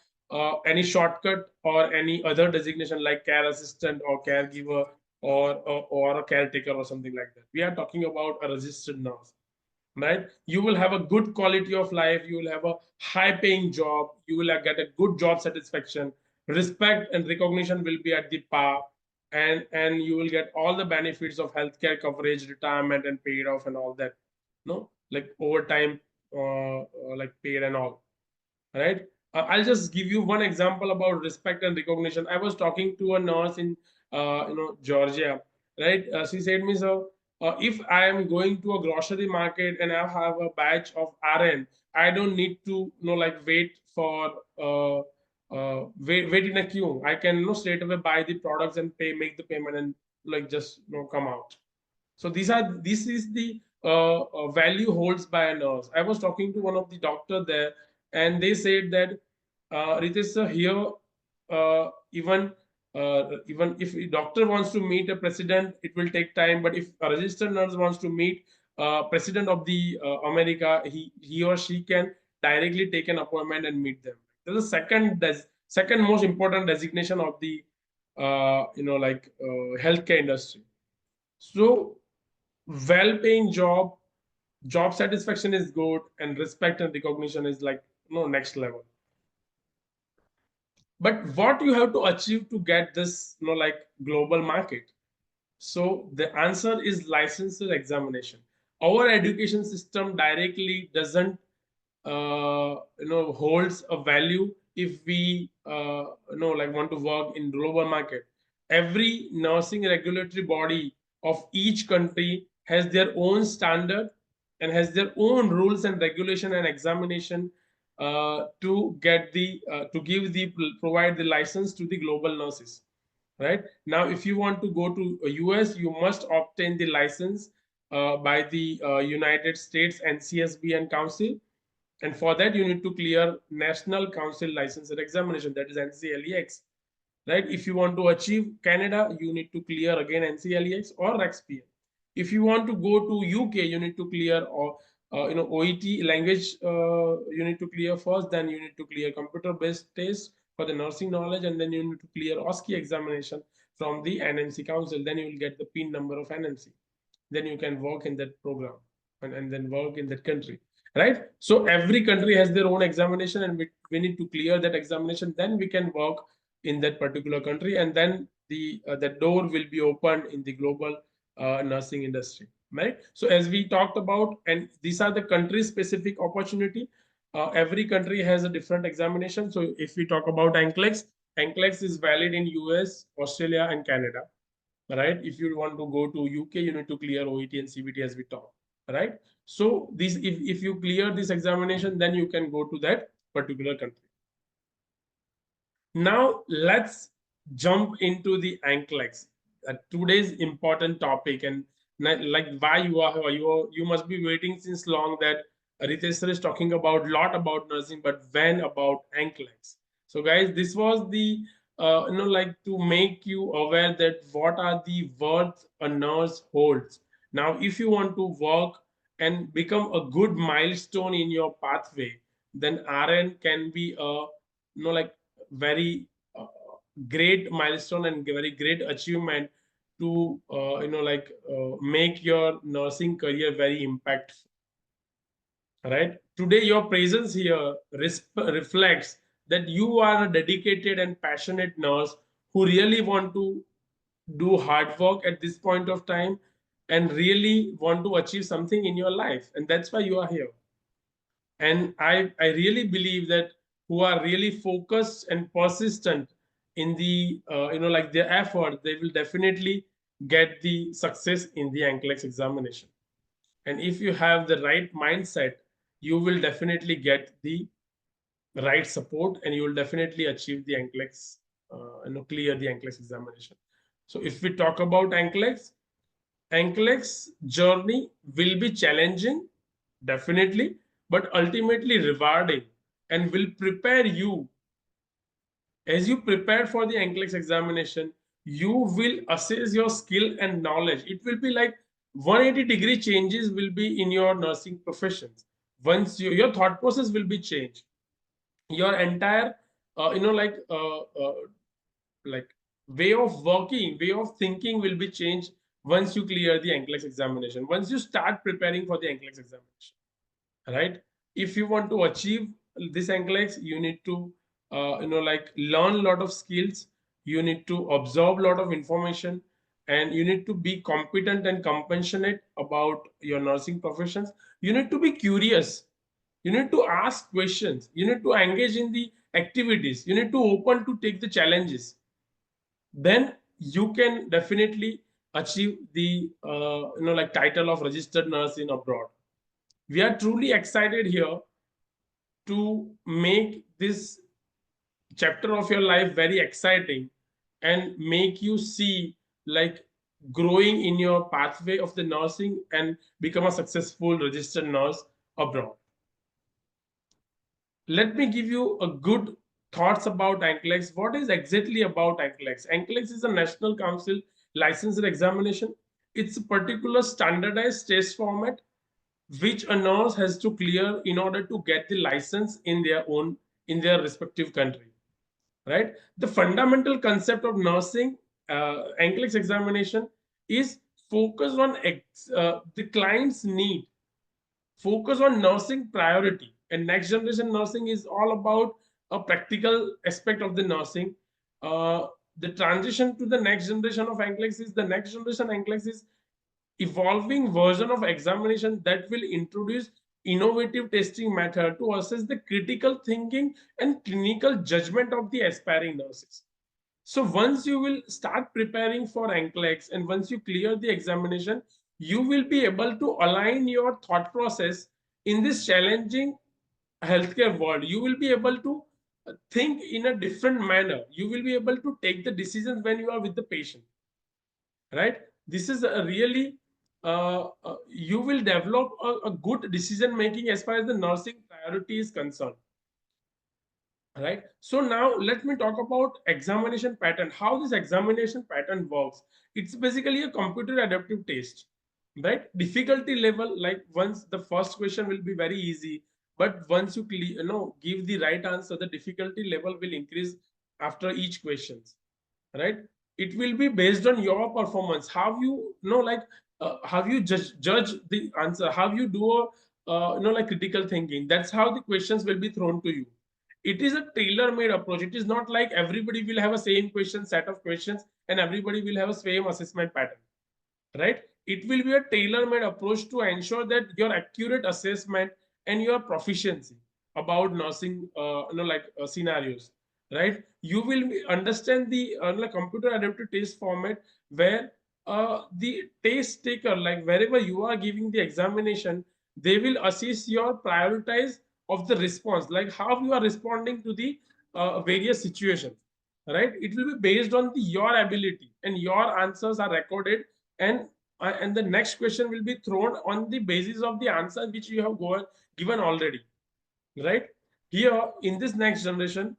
any shortcut or any other designation like care assistant or caregiver or a caretaker or something like that. We are talking about a registered nurse, right? You will have a good quality of life, you will have a high paying job, you will get a good job satisfaction, respect and recognition will be at the par, and you will get all the benefits of healthcare coverage, retirement and paid off and all that, no, like overtime, like paid and all, right? I'll just give you one example about respect and recognition. I was talking to a nurse in Georgia, right? She said me, so if I am going to a grocery market and I have a batch of RN, I don't need to like wait for wait in a queue. I can straight away buy the products and make the payment and like just come out. So this is the value holds by a nurse. I was talking to one of the doctor there, and they said that Ritesh sir, here even if a doctor wants to meet a president, it will take time. But if a registered nurse wants to meet president of the America, he or she can directly take an appointment and meet them. There's a second most important designation of the healthcare industry. So well-paying job satisfaction is good, and respect and recognition is like next level. But what you have to achieve to get this like global market? So the answer is licensure examination. Our education system directly doesn't holds a value if we like want to work in global market. Every nursing regulatory body of each country has their own standard and has their own rules and regulation and examination to get the to give the provide the license to the global nurses, right? Now if you want to go to US, you must obtain the license by the United States NCSB and Council. And for that, you need to clear National Council Licensure Examination, that is NCLEX. Right? If you want to achieve Canada, you need to clear again NCLEX or XPM. If you want to go to UK, you need to clear or OET language. You need to clear first. Then you need to clear computer-based test for the nursing knowledge, and then you need to clear OSCE examination from the NMC Council. Then you will get the PIN number of NMC. Then you can work in that program and then work in that country, right? So every country has their own examination, and we need to clear that examination. Then we can work in that particular country, and then the door will be opened in the global nursing industry, right? So as we talked about, and these are the country specific opportunity. Every country has a different examination. So if we talk about NCLEX, NCLEX is valid in US, Australia, and Canada, right? If you want to go to UK, you need to clear OET and CBT as we talk, right? So this, if you clear this examination, then you can go to that particular country. Now let's jump into the NCLEX, today's important topic. And like, why you must be waiting since long that Ritesh sir is talking about lot about nursing, but when about NCLEX? So guys, this was the like to make you aware that what are the worth a nurse holds. Now, if you want to work and become a good milestone in your pathway, then RN can be a like very great milestone and very great achievement to make your nursing career very impactful, right? Today your presence here reflects that you are a dedicated and passionate nurse who really want to do hard work at this point of time and really want to achieve something in your life, and that's why you are here. And I really believe that who are really focused and persistent in the like their effort, they will definitely get the success in the NCLEX examination. And if you have the right mindset, you will definitely get the right support, and you will definitely achieve the NCLEX, clear the NCLEX examination. So if we talk about NCLEX journey will be challenging, definitely, but ultimately rewarding, and will prepare you. As you prepare for the NCLEX examination, you will assess your skill and knowledge. It will be like 180-degree changes will be in your nursing professions. Once your thought process will be changed, your entire like way of working, way of thinking will be changed once you clear the NCLEX examination, once you start preparing for the NCLEX examination, right? If you want to achieve this NCLEX, you need to learn a lot of skills, you need to absorb a lot of information, and you need to be competent and compassionate about your nursing professions. You need to be curious, you need to ask questions, you need to engage in the activities, you need to open to take the challenges. Then you can definitely achieve the title of registered nurse in abroad. We are truly excited here to make this chapter of your life very exciting and make you see like growing in your pathway of the nursing and become a successful registered nurse abroad. Let me give you a good thoughts about NCLEX. What is exactly about NCLEX? NCLEX is a National Council licensure examination. It's a particular standardized test format which a nurse has to clear in order to get the license in their respective country, right? The fundamental concept of nursing NCLEX examination is focused on the client's need, focus on nursing priority. And next generation nursing is all about a practical aspect of the nursing. The transition to the next generation of NCLEX is the next generation NCLEX is evolving version of examination that will introduce innovative testing method to assess the critical thinking and clinical judgment of the aspiring nurses. So once you will start preparing for NCLEX and once you clear the examination, you will be able to align your thought process in this challenging healthcare world. You will be able to think in a different manner. You will be able to take the decisions when you are with the patient, right? This is a really you will develop a good decision making as far as the nursing priority is concerned. Right. So now let me talk about examination pattern, how this examination pattern works. It's basically a computer adaptive test, right? Difficulty level, like once the first question will be very easy, but once you give the right answer, the difficulty level will increase after each questions, right? It will be based on your performance, how how you judge the answer, how you do a like critical thinking. That's how the questions will be thrown to you. It is a tailor made approach. It is not like everybody will have a same question set of questions and everybody will have a same assessment pattern, right? It will be a tailor-made approach to ensure that your accurate assessment and your proficiency about nursing scenarios, right? You will understand the like computer adaptive test format, where the test taker, like wherever you are giving the examination, they will assess your prioritize of the response, like how you are responding to the various situations, right? It will be based on your ability, and your answers are recorded, and the next question will be thrown on the basis of the answer which you have given already, right? Here in this next generation,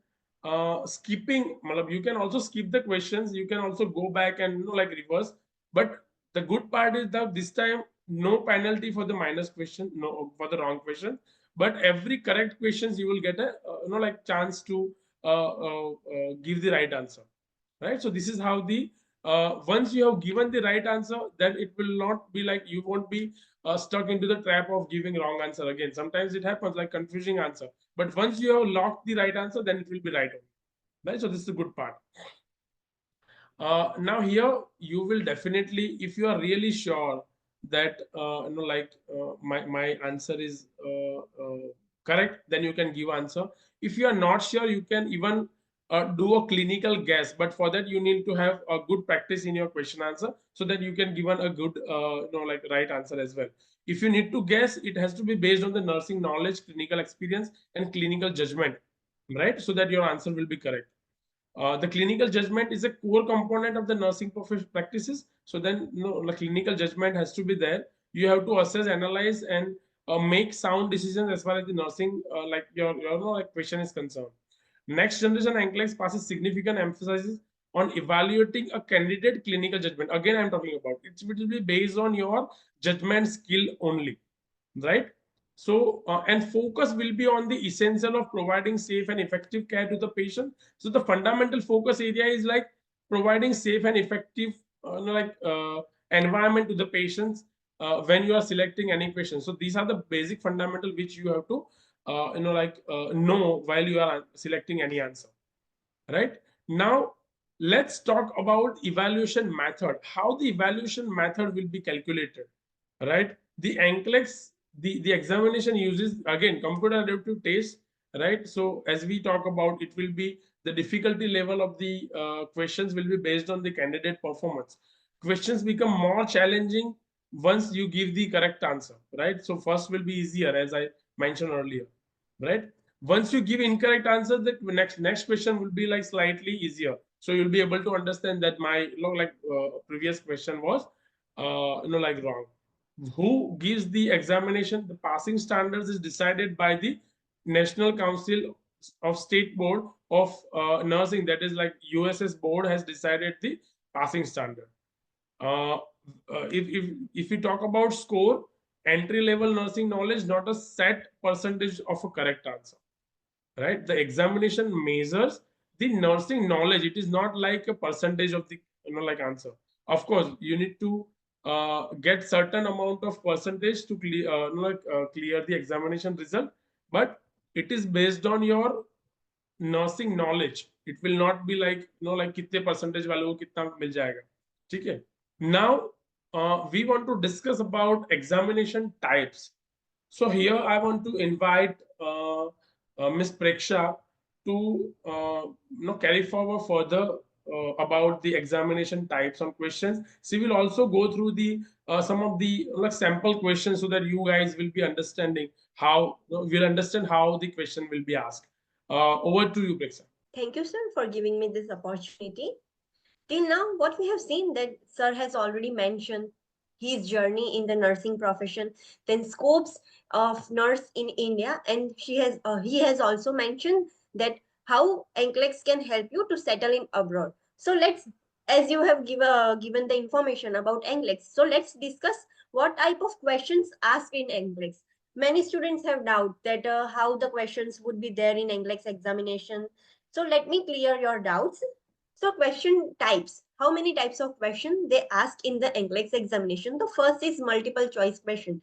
skipping, you can also skip the questions, you can also go back and like reverse. But the good part is that this time no penalty for the minus question, no for the wrong question, but every correct questions you will get a like chance to give the right answer, right? So this is how the once you have given the right answer, then it will not be like you won't be stuck into the trap of giving wrong answer again. Sometimes it happens like confusing answer, but once you have locked the right answer, then it will be right on, right? So this is the good part. Now here you will definitely, if you are really sure that my answer is correct, then you can give answer. If you are not sure, you can even do a clinical guess, but for that you need to have a good practice in your question answer, so that you can give a good like right answer as well. If you need to guess, it has to be based on the nursing knowledge, clinical experience, and clinical judgment, right? So that your answer will be correct. The clinical judgment is a core component of the nursing practices. So then, the clinical judgment has to be there. You have to assess, analyze, and make sound decisions as far as the nursing, like your like question is concerned. Next generation NCLEX passes significant emphasis on evaluating a candidate clinical judgment. Again, I'm talking about it will be based on your judgment skill only, right? So and focus will be on the essential of providing safe and effective care to the patient. So the fundamental focus area is like providing safe and effective environment to the patients when you are selecting any patient. So these are the basic fundamental which you have to know while you are selecting any answer, right? Now let's talk about evaluation method, how the evaluation method will be calculated, right? The NCLEX, the examination uses again computer adaptive test, right? So as we talk about, it will be the difficulty level of the questions will be based on the candidate performance. Questions become more challenging once you give the correct answer, right? So first will be easier, as I mentioned earlier, right? Once you give incorrect answer, the next question will be like slightly easier, so you'll be able to understand that my previous question was like wrong. Who gives the examination? The passing standards is decided by the National Council of State Board of Nursing, that is like USS board has decided the passing standard. uh, if we talk about score, entry level nursing knowledge, not a set percentage of a correct answer, right? The examination measures the nursing knowledge. It is not like a percentage of the like answer. Of course you need to get certain amount of percentage to clear the examination result, but it is based on your nursing knowledge. It will not be like like कितने percentage वालों को कितना मिल जाएगा, ठीक है? Now we want to discuss about examination types. So here I want to invite Ms. Preksha to carry forward further about the examination types and questions. She will also go through the some of the like sample questions, so that you guys will be understanding how will understand how the question will be asked. Over to you, Preksha. Thank you, sir, for giving me this opportunity. Till now, what we have seen that sir has already mentioned his journey in the nursing profession, then scopes of nurse in India, and he has also mentioned that how NCLEX can help you to settle in abroad. So let's, as you have given the information about NCLEX, so let's discuss what type of questions asked in NCLEX. Many students have doubt that how the questions would be there in NCLEX examination. So let me clear your doubts. So question types. How many types of question they ask in the NCLEX examination? The first is multiple choice question.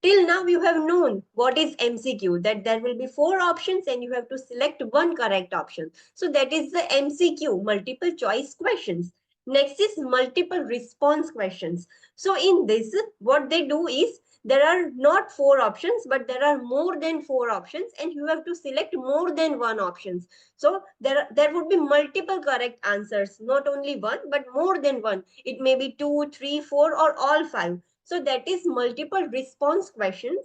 Till now, you have known what is MCQ, that there will be four options and you have to select one correct option. So that is the MCQ, multiple choice questions. Next is multiple response questions. So in this, what they do is there are not four options, but there are more than four options and you have to select more than one options. So there would be multiple correct answers, not only one, but more than one. It may be two, three, four, or all five. So that is multiple response questions.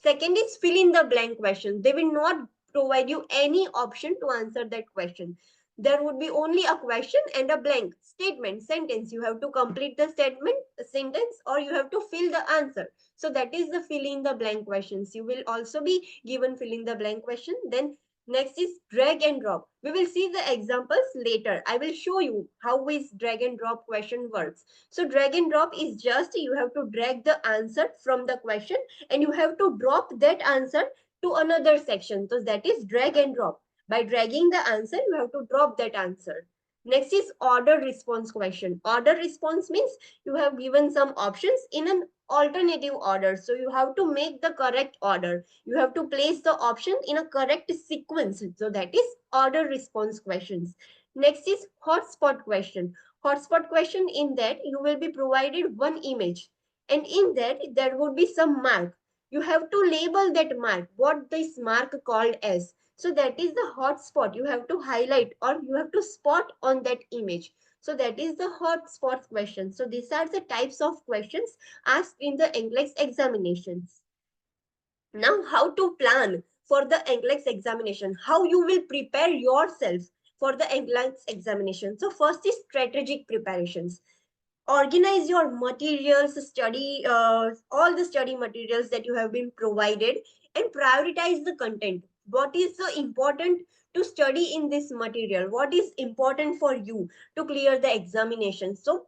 Second is fill in the blank question. They will not provide you any option to answer that question. There would be only a question and a blank statement, sentence. You have to complete the statement, sentence, or you have to fill the answer. So that is the fill in the blank questions. You will also be given fill in the blank question. Then next is drag and drop. We will see the examples later. I will show you how is drag and drop question works. So drag and drop is just you have to drag the answer from the question and you have to drop that answer to another section. So that is drag and drop. By dragging the answer, you have to drop that answer. Next is order response question. Order response means you have given some options in an alternative order. So you have to make the correct order. You have to place the option in a correct sequence. So that is order response questions. Next is hotspot question. Hotspot question, in that you will be provided one image and in that there would be some mark. You have to label that mark, what this mark called as. So that is the hotspot. You have to highlight or you have to spot on that image. So that is the hotspot question. So these are the types of questions asked in the NCLEX examinations. Now, how to plan for the NCLEX examination? How you will prepare yourself for the NCLEX examination? So first is strategic preparations. Organize your materials, study all the study materials that you have been provided and prioritize the content. What is the important to study in this material? What is important for you to clear the examination? So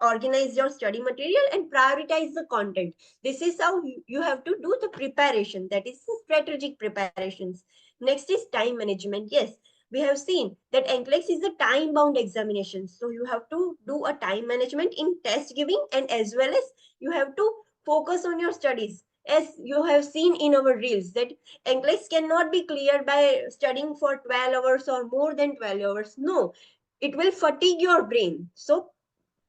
organize your study material and prioritize the content. This is how you have to do the preparation, that is the strategic preparations. Next is time management. Yes, we have seen that NCLEX is a time bound examination, so you have to do a time management in test giving and as well as you have to focus on your studies. As you have seen in our reels that NCLEX cannot be cleared by studying for 12 hours or more than 12 hours. No, it will fatigue your brain. So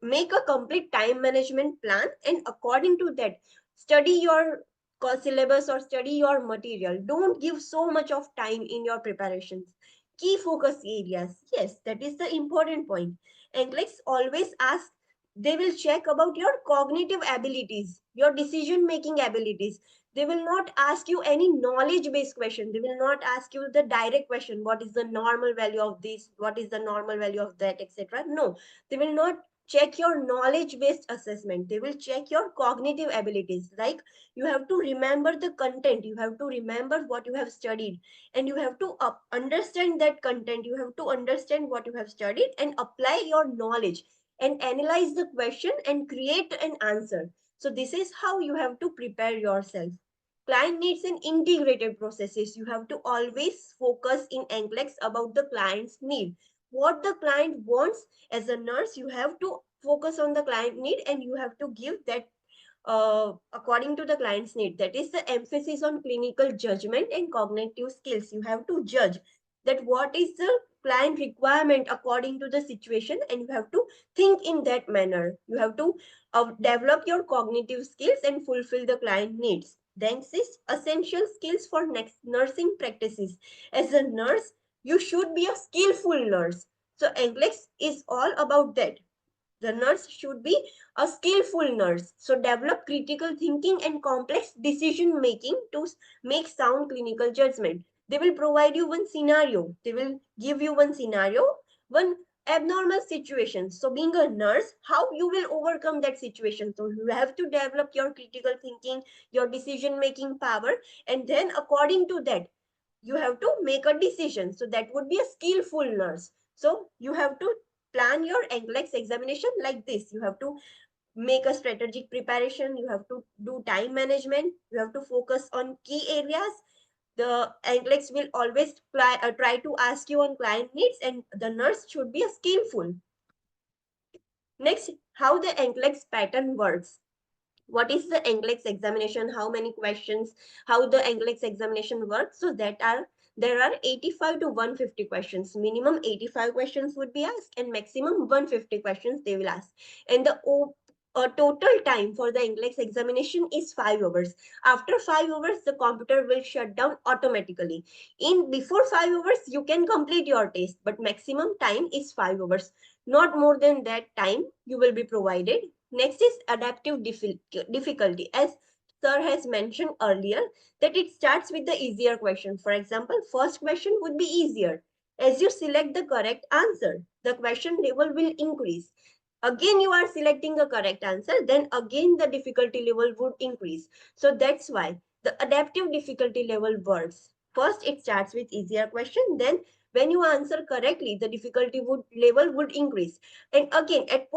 make a complete time management plan and according to that study your syllabus or study your material. Don't give so much of time in your preparations. Key focus areas, yes, that is the important point. NCLEX always ask, they will check about your cognitive abilities, your decision making abilities. They will not ask you any knowledge based question. They will not ask you the direct question, what is the normal value of this, what is the normal value of that, etc. No, they will not check your knowledge based assessment. They will check your cognitive abilities. Like you have to remember the content, you have to remember what you have studied, and you have to understand that content. You have to understand what you have studied and apply your knowledge and analyze the question and create an answer. So this is how you have to prepare yourself. Client needs an integrated processes. You have to always focus in NCLEX about the client's need, what the client wants. As a nurse, you have to focus on the client need and you have to give that according to the client's need. That is the emphasis on clinical judgment and cognitive skills. You have to judge that what is the client requirement according to the situation and you have to think in that manner. You have to develop your cognitive skills and fulfill the client needs. Then is essential skills for next nursing practices. As a nurse, you should be a skillful nurse. So NCLEX is all about that. The nurse should be a skillful nurse. So develop critical thinking and complex decision making to make sound clinical judgment. They will provide you one scenario. They will give you one scenario, one abnormal situations. So being a nurse, how you will overcome that situation? So you have to develop your critical thinking, your decision making power, and then according to that, you have to make a decision. So that would be a skillful nurse. So you have to plan your NCLEX examination like this. You have to make a strategic preparation, you have to do time management, you have to focus on key areas. The NCLEX will always try to ask you on client needs, and the nurse should be a skillful. Next, how the NCLEX pattern works. What is the NCLEX examination, how many questions, how the NCLEX examination works? So there are 85 to 150 questions. Minimum 85 questions would be asked and maximum 150 questions they will ask. And the total time for the NCLEX examination is 5 hours. After 5 hours, the computer will shut down automatically. In before 5 hours, you can complete your test, but maximum time is 5 hours. Not more than that time you will be provided. Next is adaptive difficulty. As sir has mentioned earlier, that it starts with the easier question. For example, first question would be easier. As you select the correct answer, the question level will increase. Again, you are selecting the correct answer, then again the difficulty level would increase. So that's why the adaptive difficulty level works. First, it starts with easier question, then when you answer correctly, the difficulty would level would increase. And again, at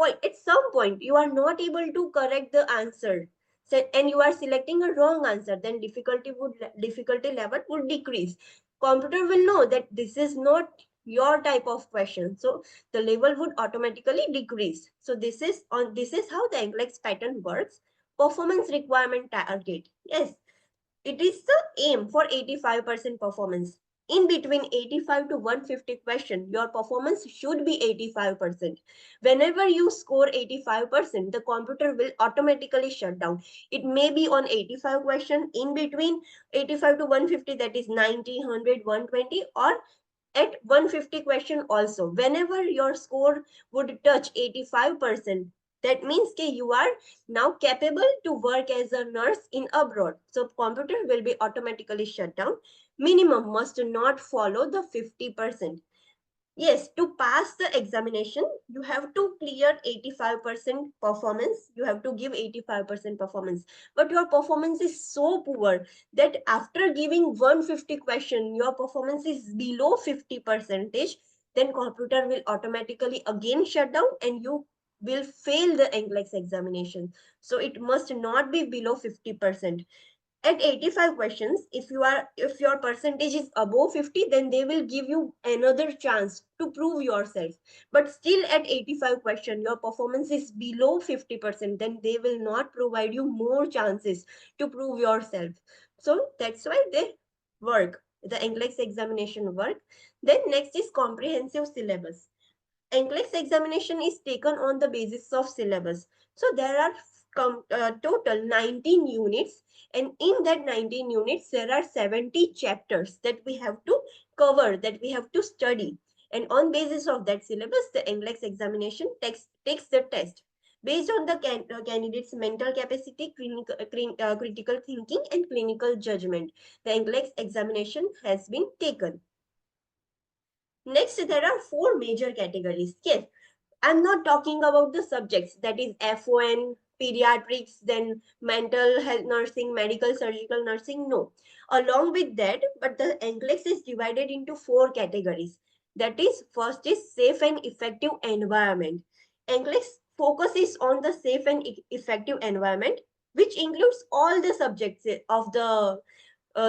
some point, you are not able to correct the answer. So, and you are selecting a wrong answer, then difficulty level would decrease. Computer will know that this is not your type of question. So the level would automatically decrease. So this is how the NCLEX pattern works. Performance requirement target. Yes, it is the aim for 85% performance. In between 85 to 150 question, your performance should be 85%. Whenever you score 85%, the computer will automatically shut down. It may be on 85 question, in between 85 to 150, that is 90, 100, 120, or at 150 question also. Whenever your score would touch 85%, that means that you are now capable to work as a nurse in abroad. So computer will be automatically shut down. Minimum must not follow the 50%. Yes, to pass the examination, you have to clear 85% performance. You have to give 85% performance. But your performance is so poor that after giving 150 question, your performance is below 50 percentage, then computer will automatically again shut down and you will fail the NCLEX examination. So it must not be below 50%. At 85 questions, if your percentage is above 50, then they will give you another chance to prove yourself. But still at 85 question, your performance is below 50%, then they will not provide you more chances to prove yourself. So that's why they work, the NCLEX examination work. Then next is comprehensive syllabus. NCLEX examination is taken on the basis of syllabus. So there are total 19 units, and in that 19 units, there are 70 chapters that we have to cover, that we have to study. And on basis of that syllabus, the NCLEX examination takes the test. Based on the candidate's mental capacity, critical thinking, and clinical judgment, the NCLEX examination has been taken. Next, there are four major categories. Yes, I'm not talking about the subjects, that is FON, pediatrics, then mental health nursing, medical surgical nursing. No. Along with that, but the NCLEX is divided into four categories. That is, first is safe and effective environment. NCLEX focuses on the safe and effective environment, which includes all the subjects of the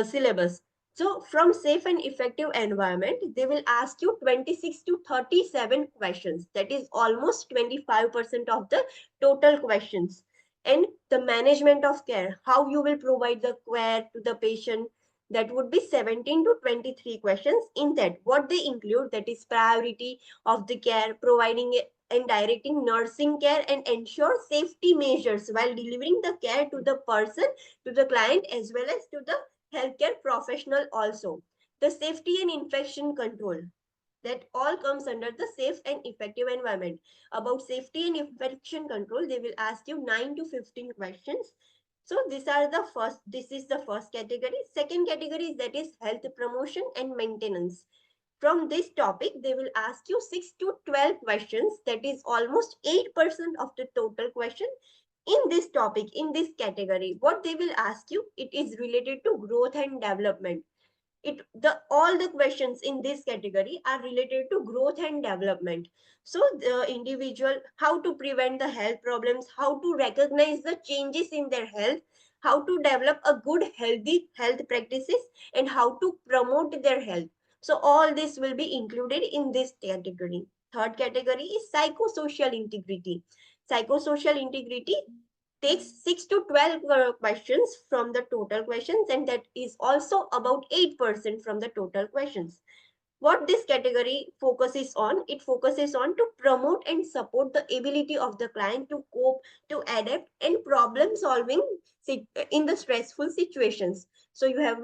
syllabus. So from safe and effective environment, they will ask you 26 to 37 questions. That is almost 25% of the total questions. And the management of care, how you will provide the care to the patient, that would be 17 to 23 questions. In that, what they include, that is priority of the care, providing and directing nursing care, and ensure safety measures while delivering the care to the person, to the client, as well as to the healthcare professional also. The safety and infection control, that all comes under the safe and effective environment. About safety and infection control, they will ask you 9 to 15 questions. So this is the first category. Second category is, that is health promotion and maintenance. From this topic, they will ask you 6 to 12 questions. That is almost 8% of the total question in this topic, in this category. What they will ask you, it is related to growth and development. All the questions in this category are related to growth and development. So the individual, how to prevent the health problems, how to recognize the changes in their health, how to develop a good healthy health practices, and how to promote their health. So all this will be included in this category. Third category is psychosocial integrity. Psychosocial integrity takes 6 to 12 questions from the total questions, and that is also about 8% from the total questions. What this category focuses on, it focuses on to promote and support the ability of the client to cope, to adapt, and problem solving in the stressful situations. So you have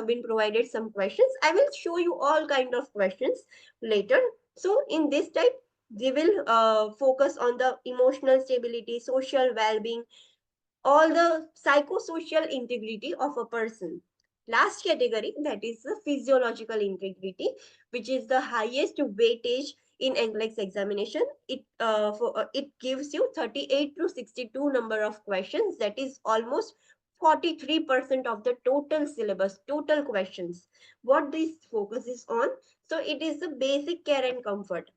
been provided some questions. I will show you all kind of questions later. So in this type, they will focus on the emotional stability, social well-being, all the psychosocial integrity of a person. Last category, that is the physiological integrity, which is the highest weightage in NCLEX examination. It gives you 38 to 62 number of questions. That is almost 43% of the total syllabus, total questions. What this focuses on? So it is the basic care and comfort.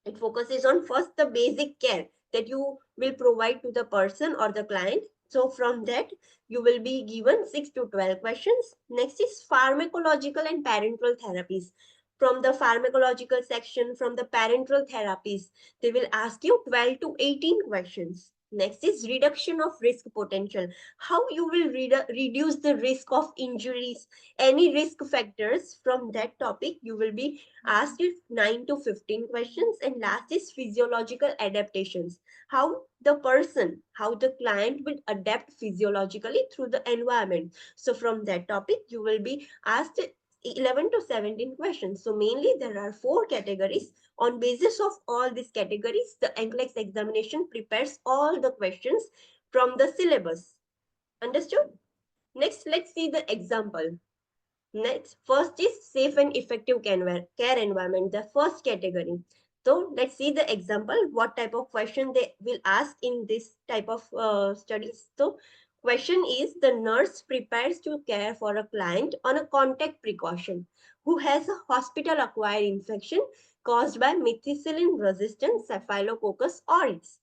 It focuses on first the basic care that you will provide to the person or the client. So from that, you will be given 6 to 12 questions. Next is pharmacological and parenteral therapies. From the pharmacological section, from the parenteral therapies, they will ask you 12 to 18 questions. Next is reduction of risk potential. How you will reduce the risk of injuries, any risk factors. From that topic, you will be asked is 9 to 15 questions. And last is physiological adaptations. How the person, how the client will adapt physiologically through the environment. So from that topic, you will be asked 11 to 17 questions. So mainly there are four categories. On basis of all these categories, the NCLEX examination prepares all the questions from the syllabus. Understood? Next, let's see the example. Next, first is safe and effective care environment, the first category. So let's see the example, what type of question they will ask in this type of studies. So question is, the nurse prepares to care for a client on a contact precaution who has a hospital acquired infection caused by methicillin resistant Staphylococcus aureus.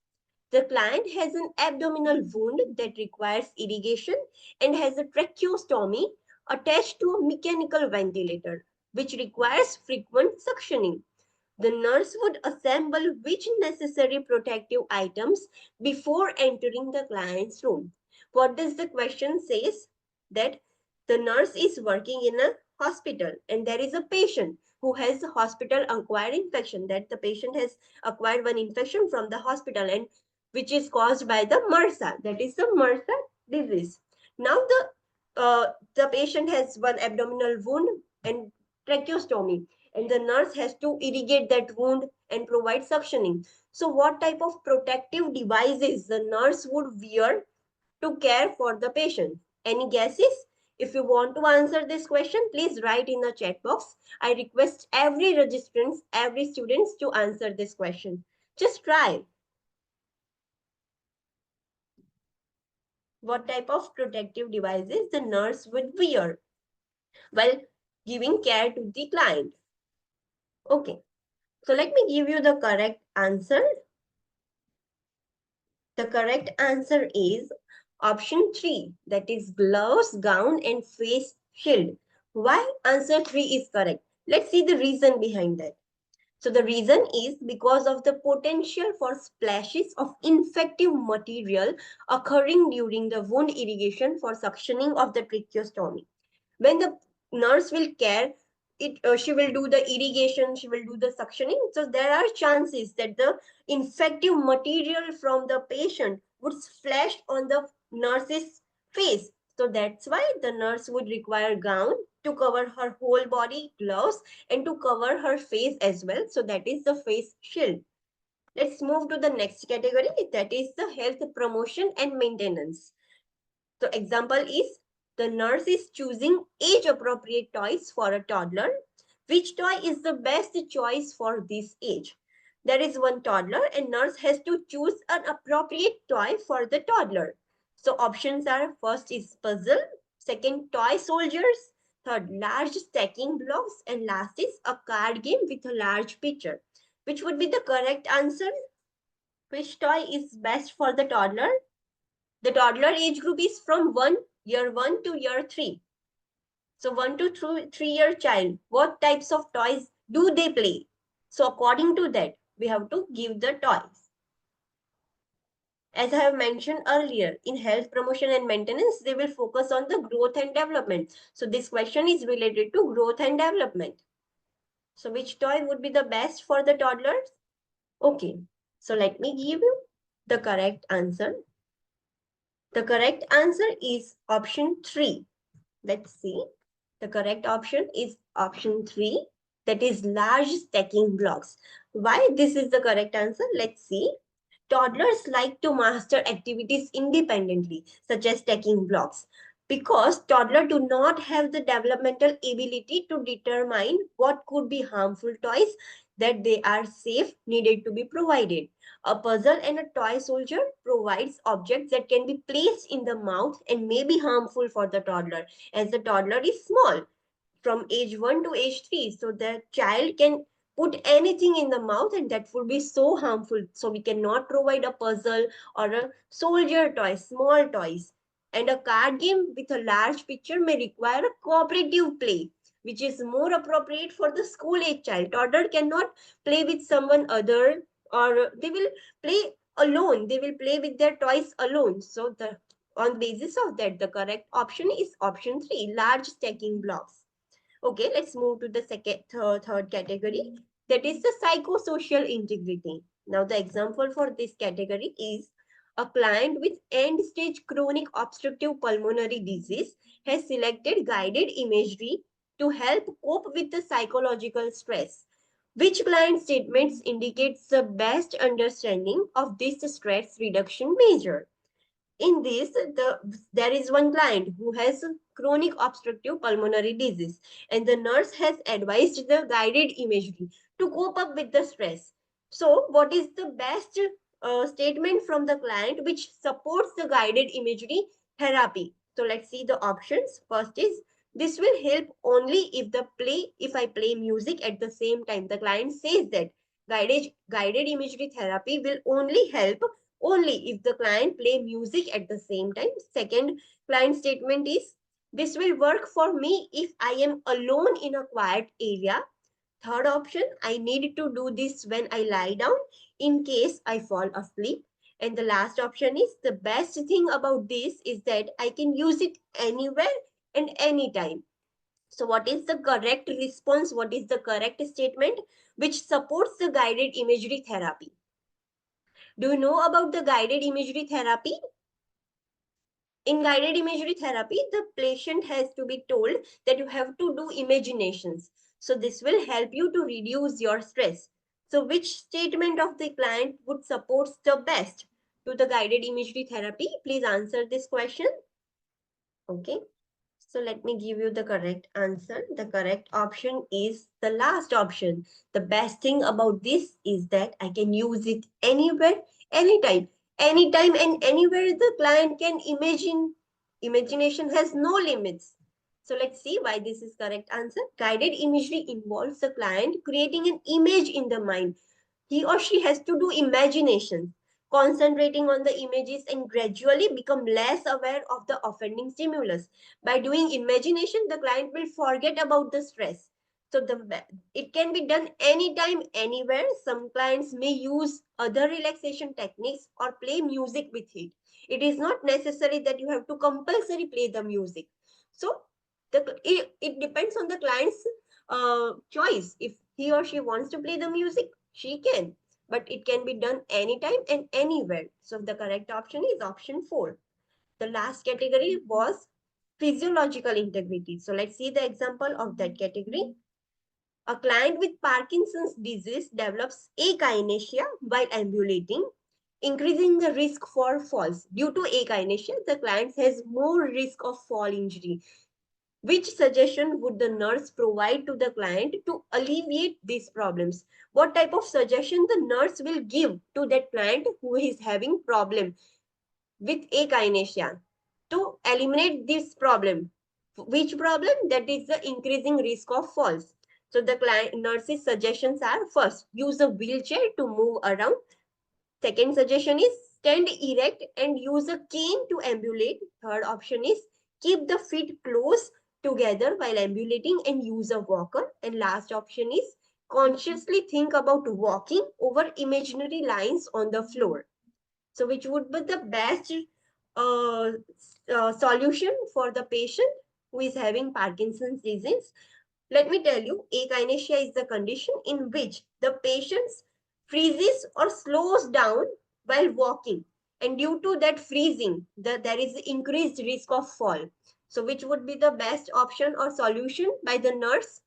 The client has an abdominal wound that requires irrigation and has a tracheostomy attached to a mechanical ventilator, which requires frequent suctioning. The nurse would assemble which necessary protective items before entering the client's room. What does the question says? That the nurse is working in a hospital and there is a patient who has a hospital acquired infection, that the patient has acquired one infection from the hospital and which is caused by the MRSA, that is the MRSA disease. Now the patient has one abdominal wound and tracheostomy, and the nurse has to irrigate that wound and provide suctioning. So what type of protective devices the nurse would wear to care for the patient? Any guesses? If you want to answer this question, please write in the chat box. I request every registrant, every student to answer this question. Just try. What type of protective devices the nurse would wear while giving care to the client? Okay, so let me give you the correct answer. The correct answer is option 3, that is gloves, gown, and face shield. Why answer 3 is correct? Let's see the reason behind that. So the reason is because of the potential for splashes of infective material occurring during the wound irrigation for suctioning of the tracheostomy. When the nurse will care, she will do the irrigation, she will do the suctioning. So there are chances that the infective material from the patient would splash on the nurse's face. So that's why the nurse would require gown to cover her whole body, gloves, and to cover her face as well. So that is the face shield. Let's move to the next category, that is the health promotion and maintenance. So example is, the nurse is choosing age appropriate toys for a toddler. Which toy is the best choice for this age? There is one toddler and nurse has to choose an appropriate toy for the toddler. So options are: first is puzzle, second toy soldiers, third large stacking blocks, and last is a card game with a large picture. Which would be the correct answer? Which toy is best for the toddler? The toddler age group is from year 1 to year 3. So 1 to 3 year child, what types of toys do they play? So according to that, we have to give the toys. As I have mentioned earlier, in health promotion and maintenance, they will focus on the growth and development. So this question is related to growth and development. So which toy would be the best for the toddlers? Okay, so let me give you the correct answer. The correct answer is option 3. Let's see. The correct option is option 3, that is large stacking blocks. Why this is the correct answer? Let's see. Toddlers like to master activities independently, such as stacking blocks, because toddlers do not have the developmental ability to determine what could be harmful toys that they are safe needed to be provided. A puzzle and a toy soldier provides objects that can be placed in the mouth and may be harmful for the toddler, as the toddler is small from age 1 to age 3. So the child can put anything in the mouth and that would be so harmful. So we cannot provide a puzzle or a soldier toy, small toys. And a card game with a large picture may require a cooperative play, which is more appropriate for the school age child. Toddler cannot play with someone other, or they will play alone. They will play with their toys alone. So the on basis of that, the correct option is option 3, large stacking blocks. Okay, let's move to the third category. That is the psychosocial integrity. Now, the example for this category is a client with end-stage chronic obstructive pulmonary disease has selected guided imagery to help cope with the psychological stress. Which client statements indicates the best understanding of this stress reduction measure? In this, there is one client who has chronic obstructive pulmonary disease, and the nurse has advised the guided imagery to cope up with the stress. So, what is the best statement from the client which supports the guided imagery therapy? So, let's see the options. First is, this will help only if I play music at the same time. The client says that guided imagery therapy will only help only if the client play music at the same time. Second client statement is, this will work for me if I am alone in a quiet area. Third option, I need to do this when I lie down in case I fall asleep. And the last option is, the best thing about this is that I can use it anywhere and anytime. So what is the correct response? What is the correct statement which supports the guided imagery therapy? Do you know about the guided imagery therapy? In guided imagery therapy, the patient has to be told that you have to do imaginations. So this will help you to reduce your stress. So which statement of the client would support the best to the guided imagery therapy? Please answer this question. Okay. So let me give you the correct answer. The correct option is the last option. The best thing about this is that I can use it anywhere, anytime. Anytime and anywhere the client can imagine. Imagination has no limits. So let's see why this is correct answer. Guided imagery involves the client creating an image in the mind. He or she has to do imagination, concentrating on the images and gradually become less aware of the offending stimulus. By doing imagination, the client will forget about the stress. So it can be done anytime, anywhere. Some clients may use other relaxation techniques or play music with it. It is not necessary that you have to compulsory play the music. So it depends on the client's choice. If he or she wants to play the music, she can. But it can be done anytime and anywhere. So the correct option is option 4. The last category was physiological integrity. So let's see the example of that category. A client with Parkinson's disease develops akinesia while ambulating, increasing the risk for falls. Due to akinesia, the client has more risk of fall injury. Which suggestion would the nurse provide to the client to alleviate these problems? What type of suggestion the nurse will give to that client who is having problem with akinesia to eliminate this problem? Which problem? That is the increasing risk of falls. So the client nurse's suggestions are: first, use a wheelchair to move around. Second suggestion is stand erect and use a cane to ambulate. Third option is keep the feet close together while ambulating and use a walker. And last option is consciously think about walking over imaginary lines on the floor. So, which would be the best uh, solution for the patient who is having Parkinson's disease? Let me tell you, akinesia is the condition in which the patient freezes or slows down while walking. And due to that freezing, there is increased risk of fall. So, which would be the best option or solution by the nurse?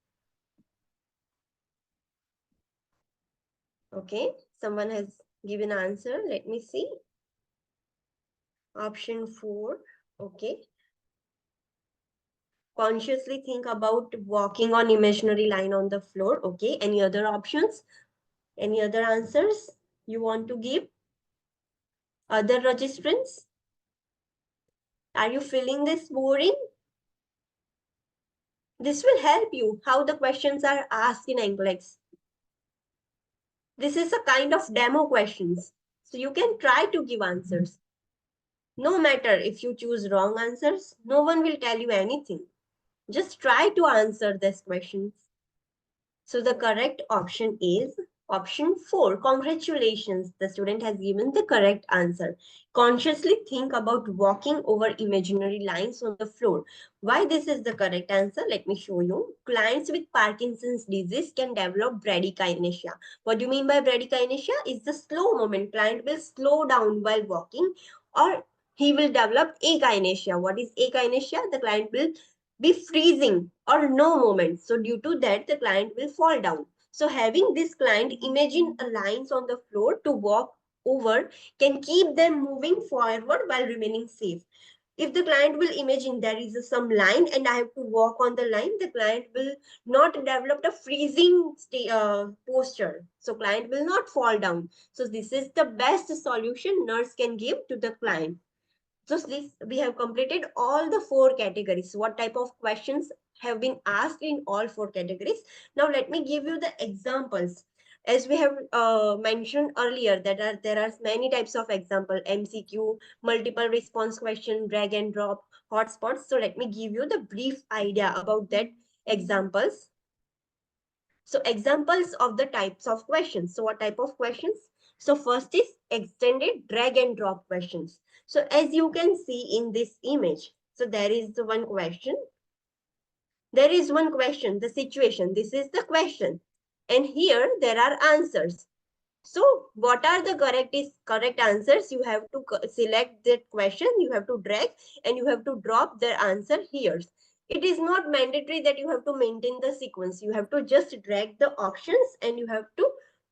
Okay, someone has given answer. Let me see. Option 4. Okay. Consciously think about walking on imaginary line on the floor. Okay. Any other options? Any other answers you want to give? Other registrants? Are you feeling this boring? This will help you how the questions are asked in NCLEX. This is a kind of demo questions. So you can try to give answers. No matter if you choose wrong answers, no one will tell you anything. Just try to answer these questions. So the correct option is option 4. Congratulations, the student has given the correct answer. Consciously think about walking over imaginary lines on the floor. Why this is the correct answer? Let me show you. Clients with Parkinson's disease can develop bradykinesia. What do you mean by bradykinesia? Is the slow movement. Client will slow down while walking, or he will develop akinesia. What is akinesia? The client will be freezing or no movement. So due to that, the client will fall down. So having this client imagine a lines on the floor to walk over can keep them moving forward while remaining safe. If the client will imagine there is some line and I have to walk on the line, the client will not develop a freezing posture. So client will not fall down. So this is the best solution nurse can give to the client. So this we have completed all the 4 categories. What type of questions have been asked in all 4 categories? Now let me give you the examples. As we have mentioned earlier, that there are many types of example: MCQ, multiple response question, drag and drop, hotspots. So let me give you the brief idea about that examples. So examples of the types of questions. So what type of questions? So first is extended drag and drop questions. So as you can see in this image, so there is the one question. There is one question, the situation. This is the question. And here there are answers. So what are the correct answers? You have to select that question, you have to drag and you have to drop the answer here. It is not mandatory that you have to maintain the sequence. You have to just drag the options and you have to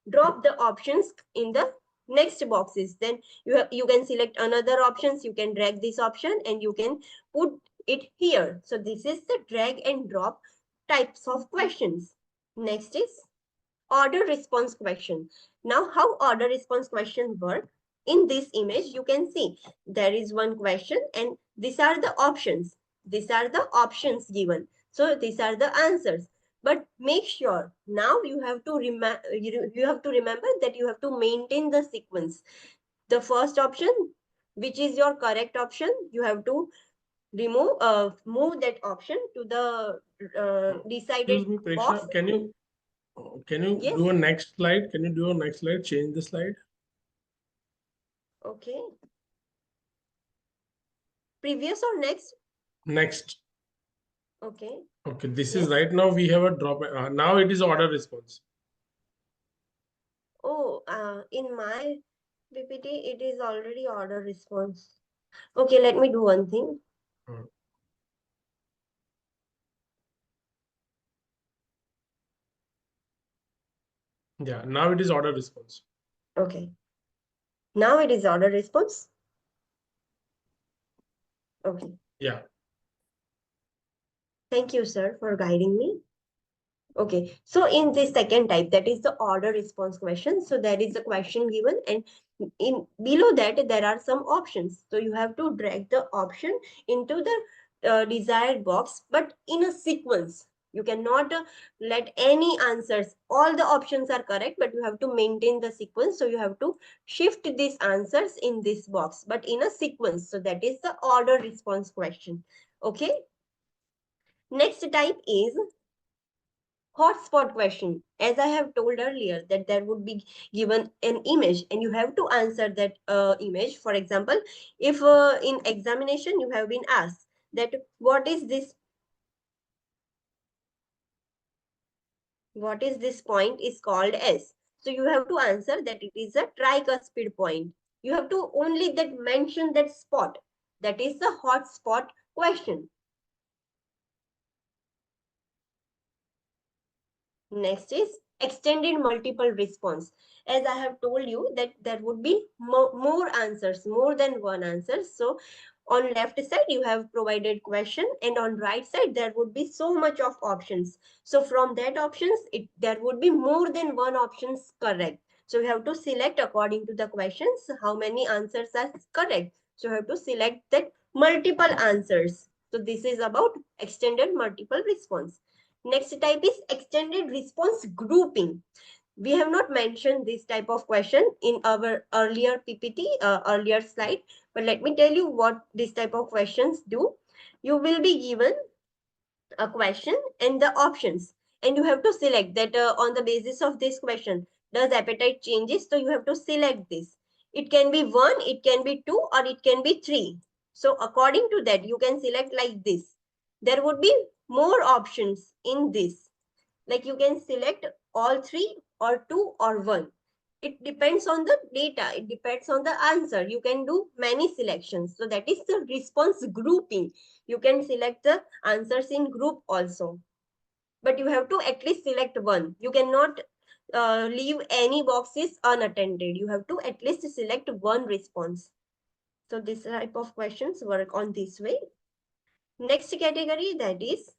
drop the options in the next boxes. Then you can select another options, you can drag this option and you can put it here. So this is the drag and drop types of questions. Next is order response question. Now, how order response question work? In this image, you can see there is one question and these are the options. These are the options given. So these are the answers. But make sure now you have to remember that you have to maintain the sequence. The first option, which is your correct option, you have to move that option to the decided Excuse me, box. Preksha, can you Yes. do a next slide? Can you do a next slide? Change the slide. Okay. Previous or next? Next. Okay. Okay, this is Yes. right now we have a drop. Now it is order response. Oh, in my PPT, it is already order response. Okay, let me do one thing. Uh, Yeah, now it is order response. Okay. Now it is order response. Okay. Yeah. Thank you, sir, for guiding me. Okay, so in the second type, that is the order response question. So there is a question given, and in below that there are some options. So you have to drag the option into the desired box, but in a sequence. You cannot let any answers. All the options are correct, but you have to maintain the sequence. So you have to shift these answers in this box, but in a sequence. So that is the order response question. Okay. Next type is hotspot question. As I have told earlier, that there would be given an image and you have to answer that image. For example, if in examination you have been asked that what is this point is called as. So you have to answer that it is a tricuspid point. You have to only that mention that spot. That is the hotspot question. Next is extended multiple response. As I have told you that there would be more answers, more than one answer. So on left side you have provided question, and on right side there would be so much of options. So from that options, there would be more than one options correct. So you have to select according to the questions how many answers are correct. So you have to select that multiple answers. So this is about extended multiple response. Next type is extended response grouping. We have not mentioned this type of question in our earlier PPT, earlier slide, but let me tell you what this type of questions do. You will be given a question and the options, and you have to select that on the basis of this question, does appetite changes? So you have to select this. It can be one, it can be two, or it can be three. So according to that, you can select like this. There would be more options in this, like you can select all three or two or one. It depends on the data, it depends on the answer. You can do many selections. So that is the response grouping. You can select the answers in group also, but you have to at least select one. You cannot leave any boxes unattended. You have to at least select one response. So this type of questions work on this way. Next category, that is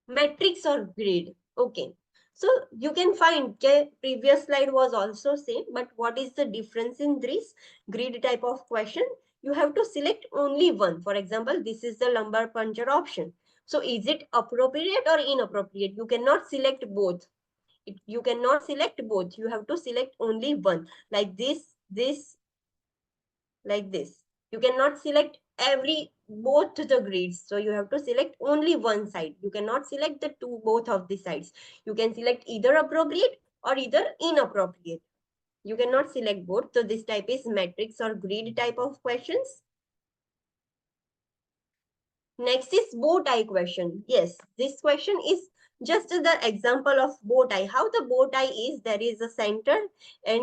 matrix or grid. Okay, so you can find the previous slide was also same, but what is the difference in this grid type of question? You have to select only one. For example, this is the lumbar puncture option. So is it appropriate or inappropriate? You cannot select both. You cannot select both. You have to select only one, like this, like this. You cannot select every both the grids. So you have to select only one side. You cannot select the two both of the sides. You can select either appropriate or either inappropriate. You cannot select both. So this type is matrix or grid type of questions. Next is bow tie question. Yes, this question is just the example of bow tie. How the bow tie is, there is a center and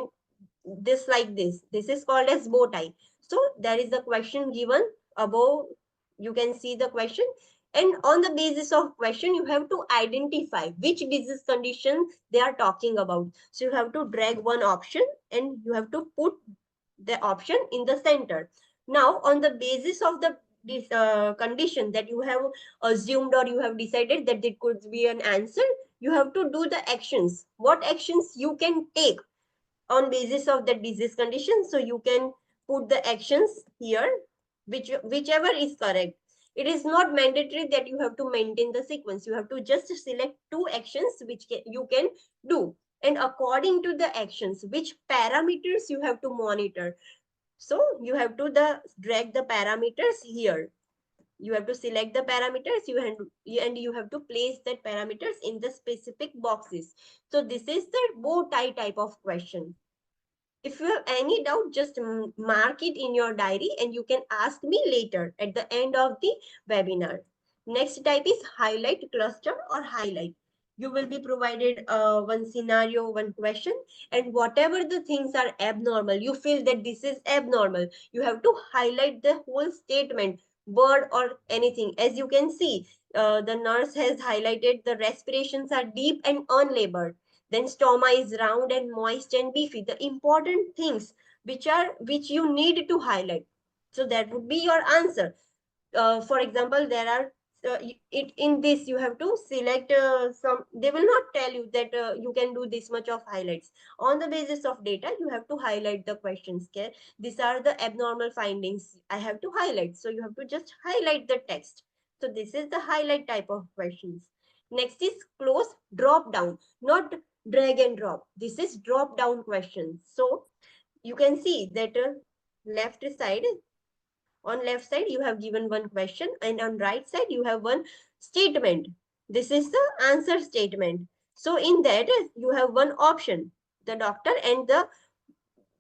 this like this is called as bow tie. So there is a question given above. You can see the question, and on the basis of question you have to identify which disease condition they are talking about. So you have to drag one option and you have to put the option in the center. Now on the basis of the this condition that you have assumed or you have decided that it could be an answer, you have to do the actions. What actions you can take on basis of the disease condition? So you can put the actions here, whichever is correct. It is not mandatory that you have to maintain the sequence. You have to just select two actions which you can do, and according to the actions, which parameters you have to monitor. So you have to drag the parameters here. You have to select the parameters, and you have to place that parameters in the specific boxes. So this is the bow tie type of question. If you have any doubt, just mark it in your diary and you can ask me later at the end of the webinar. Next type is highlight, cluster, or highlight. You will be provided one scenario, one question, and whatever the things are abnormal, you feel that this is abnormal, you have to highlight the whole statement, word or anything. As you can see, the nurse has highlighted the respirations are deep and unlabored, then stoma is round and moist and beefy. The important things which you need to highlight. So that would be your answer. For example, there are it in this you have to select some. They will not tell you that you can do this much of highlights. On the basis of data you have to highlight the questions. Okay, these are the abnormal findings I have to highlight, so you have to just highlight the text. So this is the highlight type of questions. Next is close drop down, not drag and drop. This is drop down questions. So you can see that left side, on left side you have given one question, and on right side you have one statement. This is the answer statement. So in that you have one option, the doctor, and the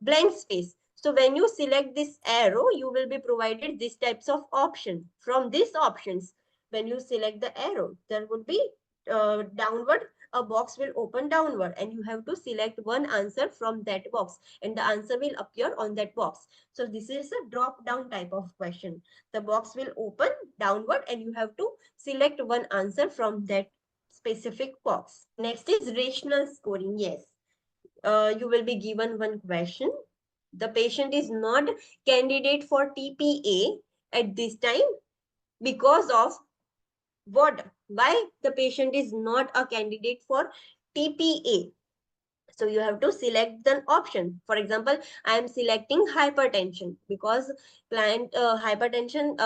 blank space. So when you select this arrow, you will be provided these types of option. From these options, when you select the arrow, there would be downward, a box will open downward, and you have to select one answer from that box, and the answer will appear on that box. So this is a drop down type of question. The box will open downward and you have to select one answer from that specific box. Next is rational scoring. Yes, you will be given one question. The patient is not candidate for TPA at this time because of what? Why the patient is not a candidate for TPA? So you have to select the option. For example, I am selecting hypertension because client hypertension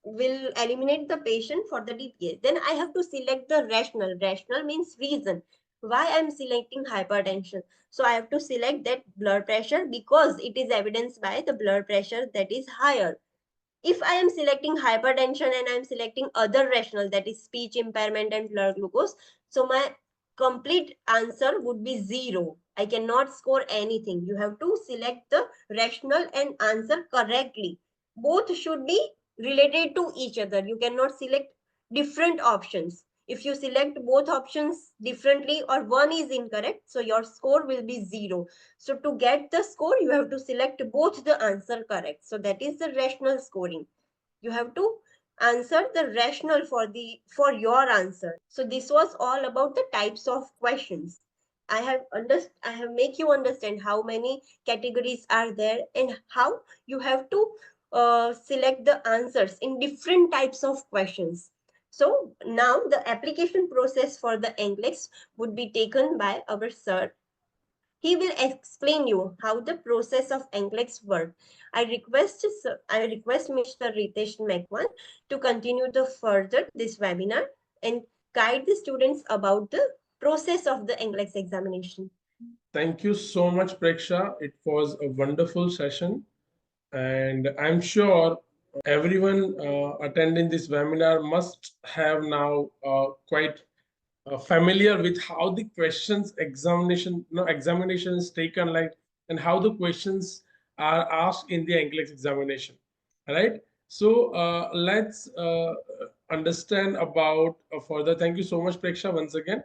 will eliminate the patient for the DPA. Then I have to select the rational. Rational means reason. Why I am selecting hypertension? So I have to select that blood pressure because it is evidenced by the blood pressure that is higher. If I am selecting hypertension and I am selecting other rational, that is speech impairment and blood glucose, so my complete answer would be zero. I cannot score anything. You have to select the rational and answer correctly. Both should be related to each other. You cannot select different options. If you select both options differently or one is incorrect, so your score will be zero. So to get the score, you have to select both the answer correct. So that is the rational scoring. You have to answer the rational for your answer. So this was all about the types of questions. I have make you understand how many categories are there and how you have to select the answers in different types of questions. So now the application process for the NCLEX would be taken by our sir. He will explain you how the process of NCLEX work. I request Mr. Ritesh Mekwan to continue the further this webinar and guide the students about the process of the NCLEX examination. Thank you so much, Preksha. It was a wonderful session, and I'm sure everyone attending this webinar must have now quite familiar with how the questions examination, no, examination is taken, like, and how the questions are asked in the NCLEX examination, right? So let's understand about further. Thank you so much, Preksha, once again.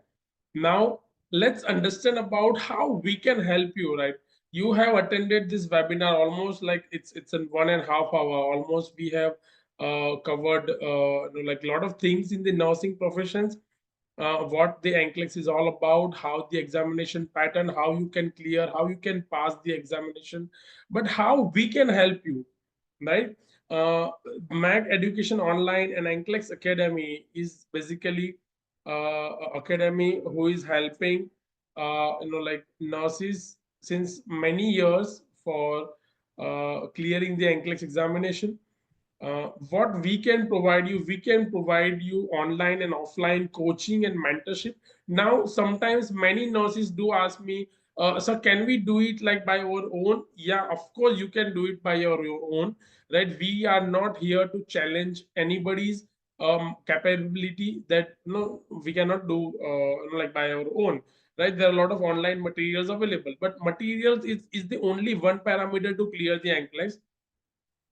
Now let's understand about how we can help you, right? You have attended this webinar almost like it's in 1.5 hours. Almost we have covered like a lot of things in the nursing professions, what the NCLEX is all about, how the examination pattern, how you can clear, how you can pass the examination, but how we can help you, right? MAC Education Online and NCLEX Academy is basically academy who is helping like nurses since many years for clearing the NCLEX examination. What we can provide you online and offline coaching and mentorship. Now sometimes many nurses do ask me, so can we do it like by our own? Yeah, of course you can do it by your own, right? We are not here to challenge anybody's capability, that no, we cannot do like by our own, right? There are a lot of online materials available, but materials is the only one parameter to clear the NCLEX.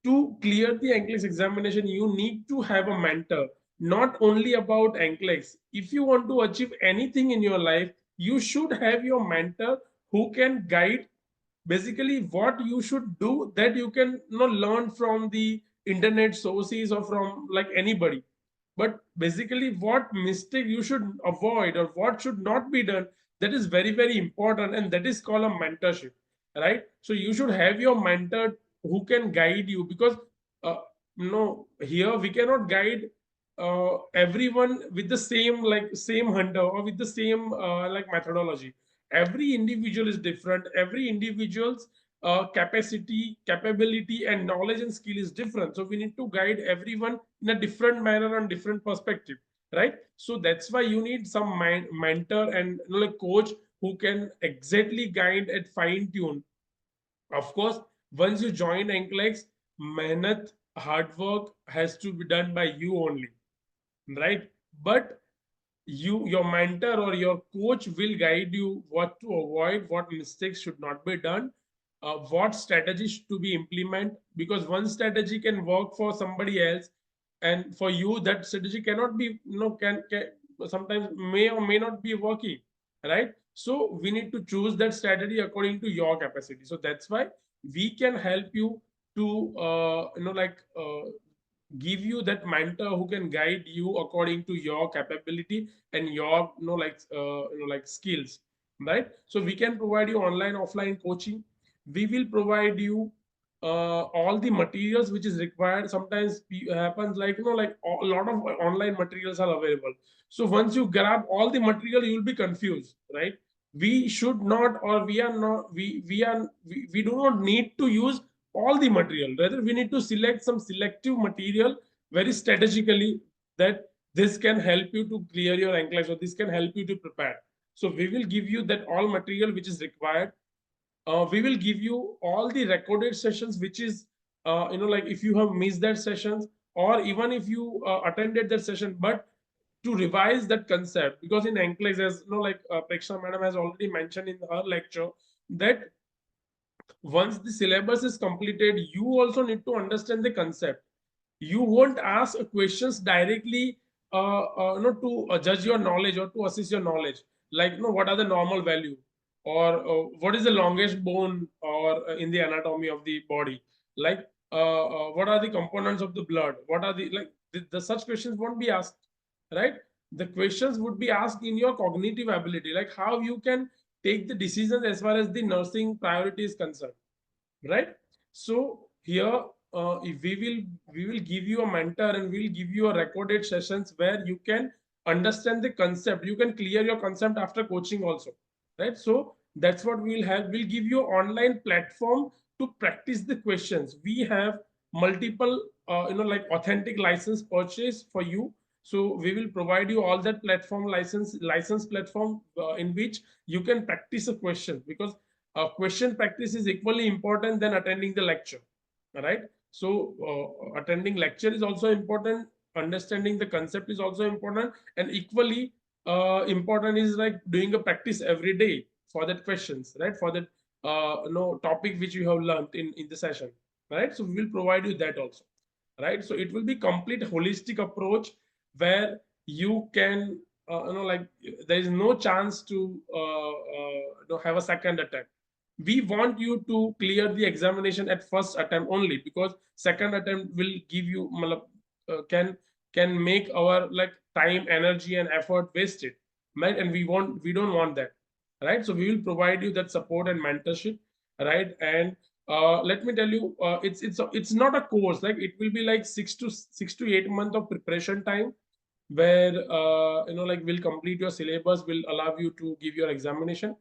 To clear the NCLEX examination, you need to have a mentor, not only about NCLEX. If you want to achieve anything in your life, you should have your mentor who can guide basically what you should do, that you can, you know, learn from the internet sources or from like anybody. But basically what mistake you should avoid or what should not be done, that is very very important, and that is called a mentorship, right? So you should have your mentor who can guide you, because no, here we cannot guide everyone with the same hunter or with the same methodology. Every individual is different. Every individual's capacity, capability, and knowledge and skill is different. So we need to guide everyone in a different manner and different perspective, right? So that's why you need some mentor and like coach who can exactly guide and fine tune. Of course, once you join NCLEX, mehnat, hard work has to be done by you only, right? But your mentor or your coach will guide you what to avoid, what mistakes should not be done, what strategies to be implemented, because one strategy can work for somebody else, and for you that strategy cannot be, can sometimes may or may not be working, right? So we need to choose that strategy according to your capacity. So that's why we can help you to give you that mentor who can guide you according to your capability and your skills, right? So we can provide you online offline coaching. We will provide you all the materials which is required. Sometimes happens like a lot of online materials are available. So once you grab all the material, you will be confused, right? We should not, or we are not, we do not need to use all the material. Rather, we need to select some selective material very strategically, that this can help you to clear your NCLEX, or this can help you to prepare. So we will give you that all material which is required. We will give you all the recorded sessions, which is if you have missed that sessions, or even if you attended that session, but to revise that concept, because in NCLEX, as Preksha madam has already mentioned in her lecture, that once the syllabus is completed, you also need to understand the concept. You won't ask questions directly to judge your knowledge or to assess your knowledge, like what are the normal value, or what is the longest bone or in the anatomy of the body, like what are the components of the blood, what are the such questions won't be asked, right? The questions would be asked in your cognitive ability, like how you can take the decisions as far as the nursing priority is concerned, right? So here, if we will give you a mentor, and we'll give you a recorded sessions where you can understand the concept, you can clear your concept after coaching also, right? So that's what we'll have. We'll give you online platform to practice the questions. We have multiple authentic license purchase for you. So we will provide you all that platform license platform in which you can practice a question, because question practice is equally important than attending the lecture, right? So attending lecture is also important, understanding the concept is also important, and equally important is like doing a practice every day for that questions, right? For that topic which you have learned in the session, right? So we will provide you that also, right? So it will be complete holistic approach, where you can there is no chance to have a second attempt. We want you to clear the examination at first attempt only, because second attempt will give you can make our time, energy, and effort wasted, right? And we don't want that, right? So we will provide you that support and mentorship, right? And let me tell you, it's not a course, like it will be like 6 to 8 months of preparation time, where we'll complete your syllabus, will allow you to give your examination.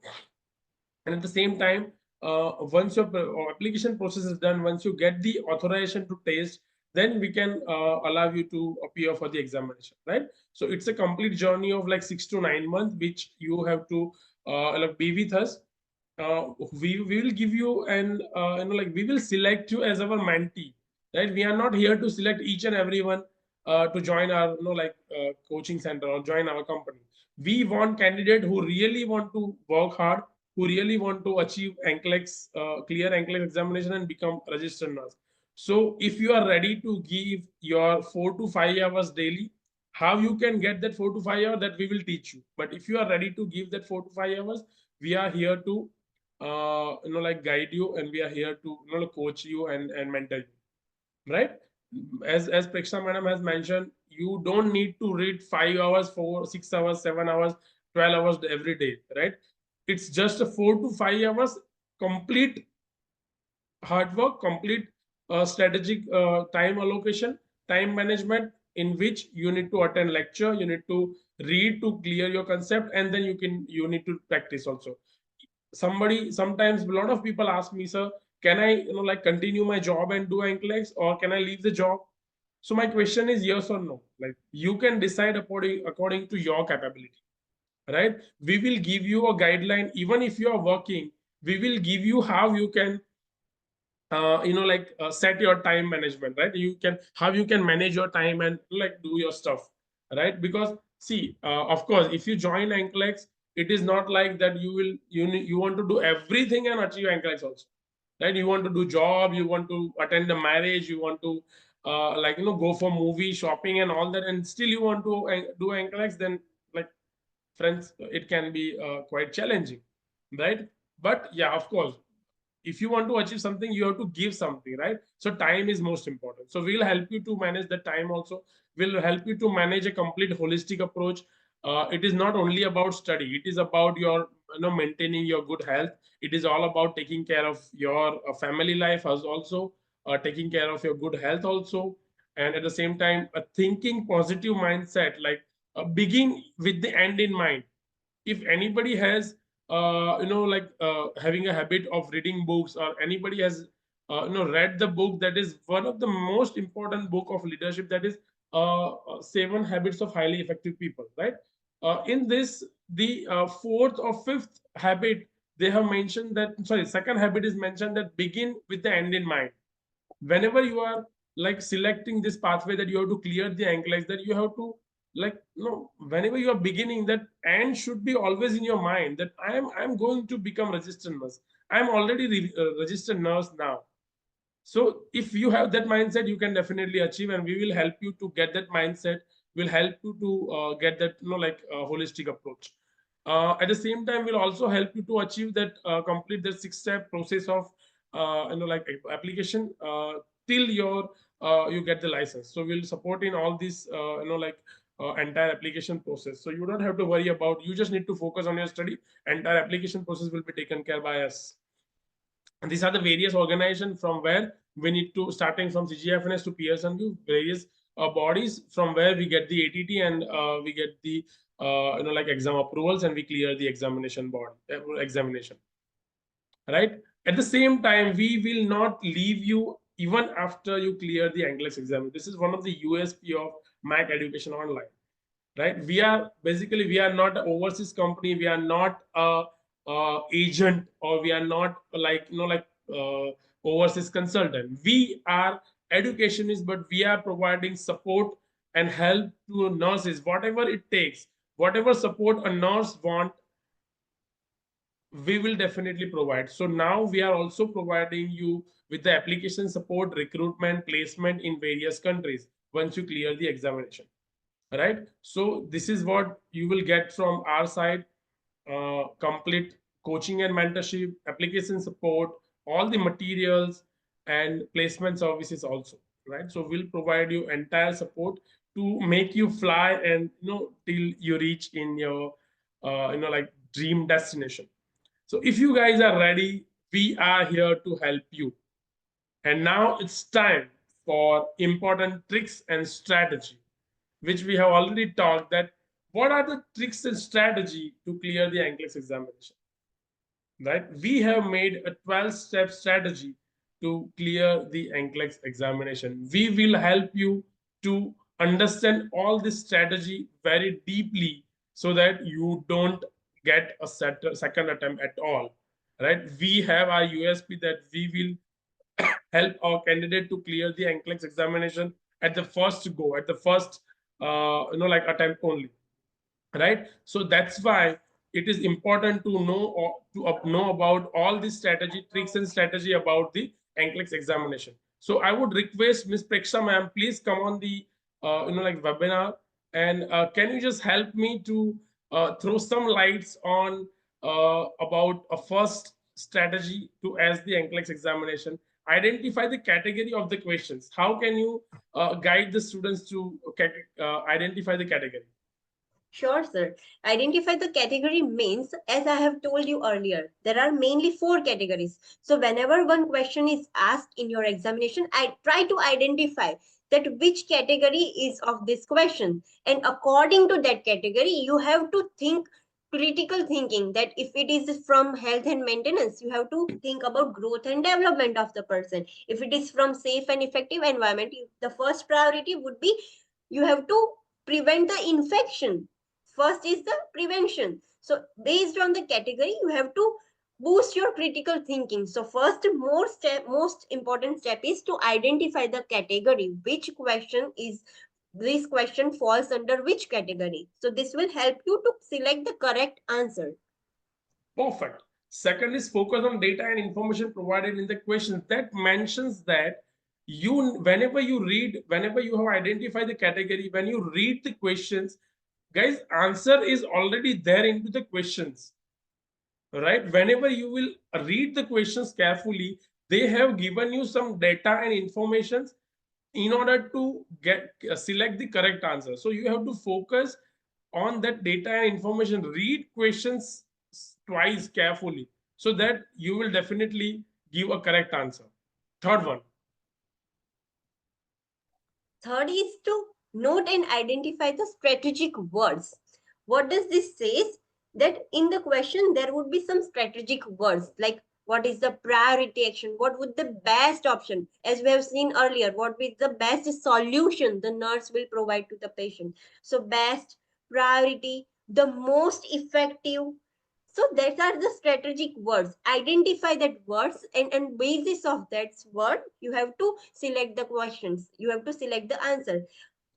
And at the same time, once your application process is done, once you get the authorization to taste, then we can allow you to appear for the examination, right? So it's a complete journey of like 6 to 9 months, which you have to be with us. We will give you, and we will select you as our mentee, right? We are not here to select each and everyone to join our coaching center or join our company. We want candidate who really want to work hard, who really want to achieve NCLEX, clear NCLEX examination and become registered nurse. So if you are ready to give your 4 to 5 hours daily, how you can get that 4 to 5 hours, that we will teach you. But if you are ready to give that 4 to 5 hours, we are here to guide you, and we are here to coach you and mentor you, right? As Preksha madam has mentioned, you don't need to read 5 hours, 4, 6 hours, 7 hours, 12 hours every day, right? It's just a 4 to 5 hours complete hard work, complete strategic time allocation, time management, in which you need to attend lecture, you need to read to clear your concept, and then you need to practice also. Sometimes a lot of people ask me, sir, can I like continue my job and do NCLEX, or can I leave the job? So my question is yes or no. Like, you can decide according to your capability, right? We will give you a guideline. Even if you are working, we will give you how you can set your time management, right? You can how you can manage your time and like do your stuff, right? Because see, of course, if you join NCLEX, it is not like that you want to do everything and achieve NCLEX also, right? You want to do job, you want to attend the marriage, you want to go for movie shopping and all that, and still you want to do NCLEX, then like, friends, it can be quite challenging, right? But yeah, of course, if you want to achieve something, you have to give something, right? So time is most important. So we'll help you to manage the time also. We'll help you to manage a complete holistic approach. It is not only about study, it is about your maintaining your good health. It is all about taking care of your family life, as also taking care of your good health also. And at the same time, a thinking positive mindset, like begin with the end in mind. If anybody has having a habit of reading books, or anybody has read the book that is one of the most important book of leadership, that is Seven Habits of Highly Effective People, right? In this, the fourth or fifth habit, they have mentioned that, sorry, second habit is mentioned, that begin with the end in mind. Whenever you are like selecting this pathway, that you have to clear the NCLEX, that you have to like whenever you are beginning, that end should be always in your mind, that I'm going to become registered nurse. I'm already registered nurse now. So if you have that mindset, you can definitely achieve, and we will help you to get that mindset. We'll help you to get that holistic approach. At the same time, we'll also help you to achieve that, complete the 6-step process of application, till you get the license. So we'll support in all this entire application process. So you don't have to worry about, you just need to focus on your study. Entire application process will be taken care by us. And these are the various organizations from where we need to, starting from CGFNS to Pearson View, various bodies from where we get the ATT, and we get the exam approvals, and we clear the examination board examination, right? At the same time, we will not leave you even after you clear the NCLEX exam. This is one of the USP of Mac Education Online, right? We are basically, we are not an overseas company, we are not a agent, or we are not overseas consultant. We are educationists, but we are providing support and help to nurses, whatever it takes. Whatever support a nurse want, we will definitely provide. So now we are also providing you with the application support, recruitment, placement in various countries once you clear the examination, right? So this is what you will get from our side: complete coaching and mentorship, application support, all the materials, and placement services also, right? So we'll provide you entire support to make you fly, and till you reach in your dream destination. So if you guys are ready, we are here to help you. And now it's time for important tricks and strategy, which we have already talked, that what are the tricks and strategy to clear the NCLEX examination, right? We have made a 12-step strategy to clear the NCLEX examination. We will help you to understand all this strategy very deeply, so that you don't get a second attempt at all, right? We have our USP, that we will help our candidate to clear the NCLEX examination at the first go, at the first attempt only, right? So that's why it is important to know, or to know about all these strategy, tricks and strategy about the NCLEX examination. So I would request Miss Preksha ma'am, please come on the webinar, and can you just help me to throw some lights on about a first strategy to ask the NCLEX examination? Identify the category of the questions. How can you guide the students to identify the category? Sure, sir. Identify the category means, as I have told you earlier, there are mainly four categories. So whenever one question is asked in your examination, I try to identify that which category is of this question, and according to that category you have to think critical thinking, that if it is from health and maintenance, you have to think about growth and development of the person. If it is from safe and effective environment, the first priority would be you have to prevent the infection. First is the prevention. So based on the category you have to boost your critical thinking. So first most important step is to identify the category, which question is, this question falls under which category. So this will help you to select the correct answer. Perfect. Second is focus on data and information provided in the questions. That mentions that whenever you read, whenever you have identified the category, when you read the questions, guys, answer is already there into the questions, right? Whenever you will read the questions carefully, they have given you some data and information in order to get select the correct answer. So you have to focus on that data and information. Read questions twice carefully so that you will definitely give a correct answer. Third one. Third is to note and identify the strategic words. What does this say? That in the question there would be some strategic words like what is the priority action, what would the best option, as we have seen earlier, what is the best solution the nurse will provide to the patient. So best, priority, the most effective. So that are the strategic words. Identify that words, and basis of that word you have to select the questions, you have to select the answer.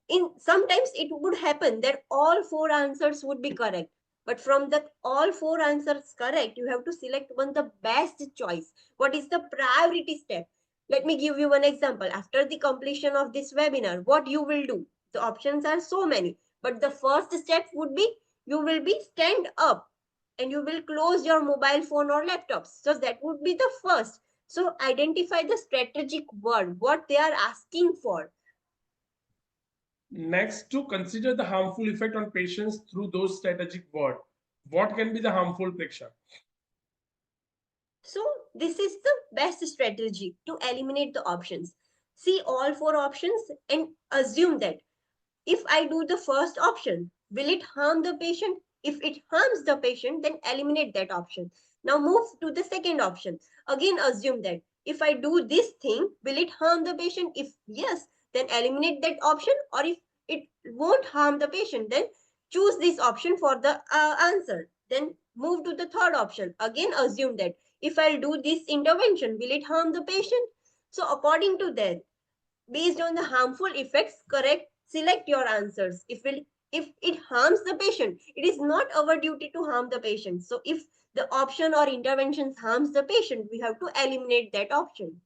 In sometimes it would happen that all four answers would be correct, but from the all four answers correct you have to select one the best choice. What is the priority step? Let me give you one example. After the completion of this webinar, what you will do, the options are so many, but the first step would be you will be stand up and you will close your mobile phone or laptops. So that would be the first. So identify the strategic word, what they are asking for. Next, to consider the harmful effect on patients through those strategic words. What can be the harmful picture? So this is the best strategy to eliminate the options. See all four options and assume that if I do the first option, will it harm the patient? If it harms the patient, then eliminate that option. Now move to the second option. Again, assume that if I do this thing, will it harm the patient? If yes, then eliminate that option. Or if it won't harm the patient, then choose this option for the answer. Then move to the third option. Again, assume that if I'll do this intervention, will it harm the patient? So according to that, based on the harmful effects, correct, select your answers. If it harms the patient, it is not our duty to harm the patient. So if the option or interventions harms the patient, we have to eliminate that option.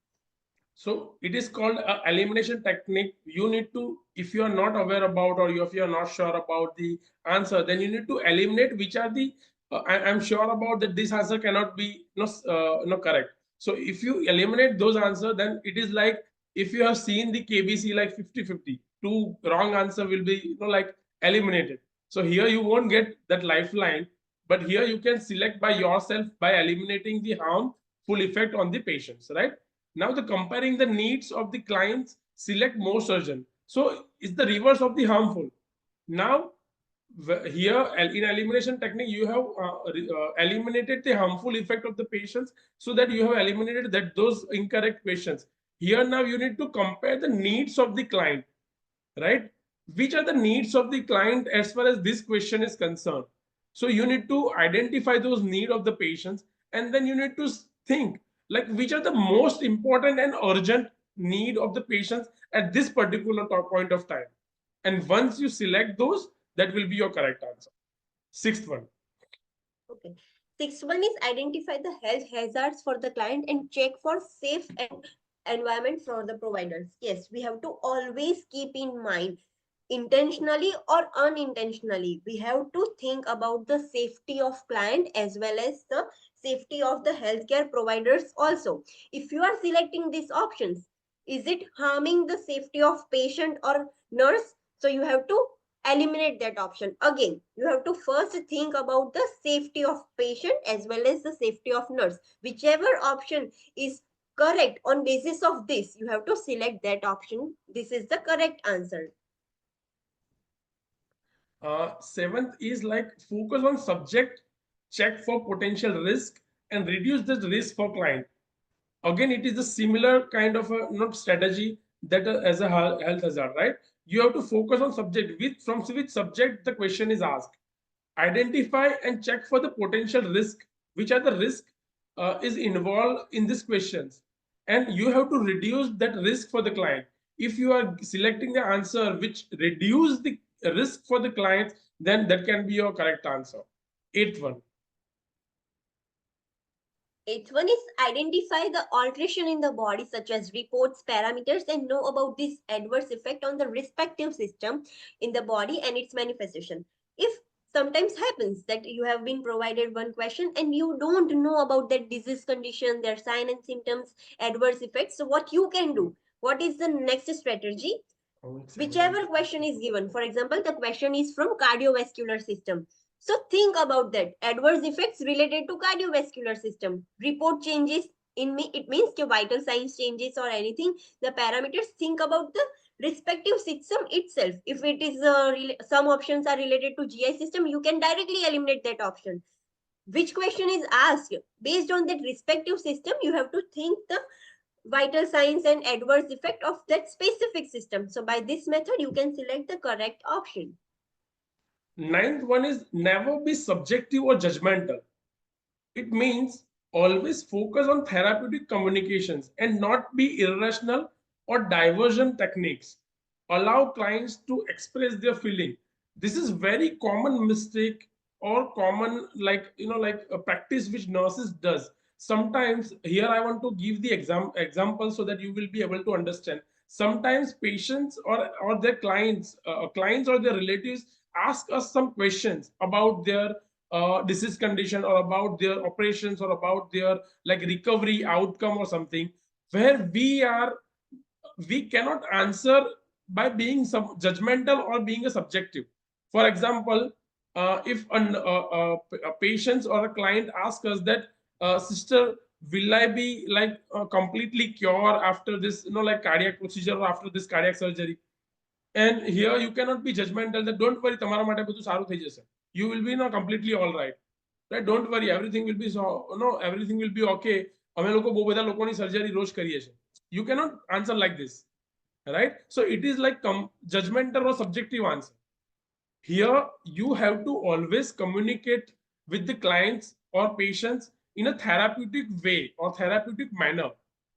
So it is called a elimination technique. You need to, if you are not aware about or if you are not sure about the answer, then you need to eliminate which are the I'm sure about that this answer cannot be no correct. So if you eliminate those answers, then it is like if you have seen the KBC like 50-50, two wrong answer will be like eliminated. So here you won't get that lifeline, but here you can select by yourself by eliminating the harmful effect on the patients, right? Now the comparing the needs of the clients, select most urgent. So it's the reverse of the harmful. Now here in elimination technique, you have eliminated the harmful effect of the patients so that you have eliminated that those incorrect questions. Here now you need to compare the needs of the client, right? Which are the needs of the client as far as this question is concerned? So you need to identify those need of the patients, and then you need to think like which are the most important and urgent need of the patients at this particular point of time. And once you select those, that will be your correct answer. Sixth one. Okay. Sixth one is identify the health hazards for the client and check for safe and environment for the providers. Yes, we have to always keep in mind, intentionally or unintentionally, we have to think about the safety of client as well as the safety of the healthcare providers also. If you are selecting these options, is it harming the safety of patient or nurse? So you have to eliminate that option. Again, you have to first think about the safety of patient as well as the safety of nurse. Whichever option is Correct. On basis of this, you have to select that option. This is the correct answer. Seventh is like focus on subject, check for potential risk, and reduce the risk for client. Again, it is a similar kind of a not strategy that as a health hazard, right? You have to focus on subject with from which subject the question is asked. Identify and check for the potential risk, which are the risk is involved in these questions, and you have to reduce that risk for the client. If you are selecting the answer which reduce the risk for the client, then that can be your correct answer. Eighth one. Eighth one is identify the alteration in the body, such as reports, parameters, and know about this adverse effect on the respective system in the body and its manifestation. If sometimes happens that you have been provided one question and you don't know about that disease condition, their sign and symptoms, adverse effects, so what you can do? What is the next strategy? Whichever question is given, for example, the question is from cardiovascular system, so think about that adverse effects related to cardiovascular system, report changes in me, it means the vital signs changes or anything, the parameters, think about the respective system itself. If it is some options are related to GI system, you can directly eliminate that option. Which question is asked based on that respective system, you have to think the vital signs and adverse effect of that specific system. So by this method, you can select the correct option. Ninth one is never be subjective or judgmental. It means always focus on therapeutic communications and not be irrational or diversion techniques. Allow clients to express their feeling. This is very common mistake or common like like a practice which nurses does. Sometimes here I want to give the example so that you will be able to understand. Sometimes patients or their clients or their relatives ask us some questions about their disease condition or about their operations or about their like recovery outcome or something, where we cannot answer by being judgmental or being a subjective. For example, if a patient or a client asks us that, sister, will I be like completely cured after this like cardiac procedure or after this cardiac surgery? And here you cannot be judgmental that don't worry, તમારા માટે બધું સારું થઈ જશે. You will be completely all right. Right? Don't worry, everything will be so no, everything will be okay. અમે લોકો બહુ બધા લોકોની સર્જરી રોજ કરીએ છીએ. You cannot answer like this. Right? So it is like judgmental or subjective answer. Here you have to always communicate with the clients or patients in a therapeutic way or therapeutic manner.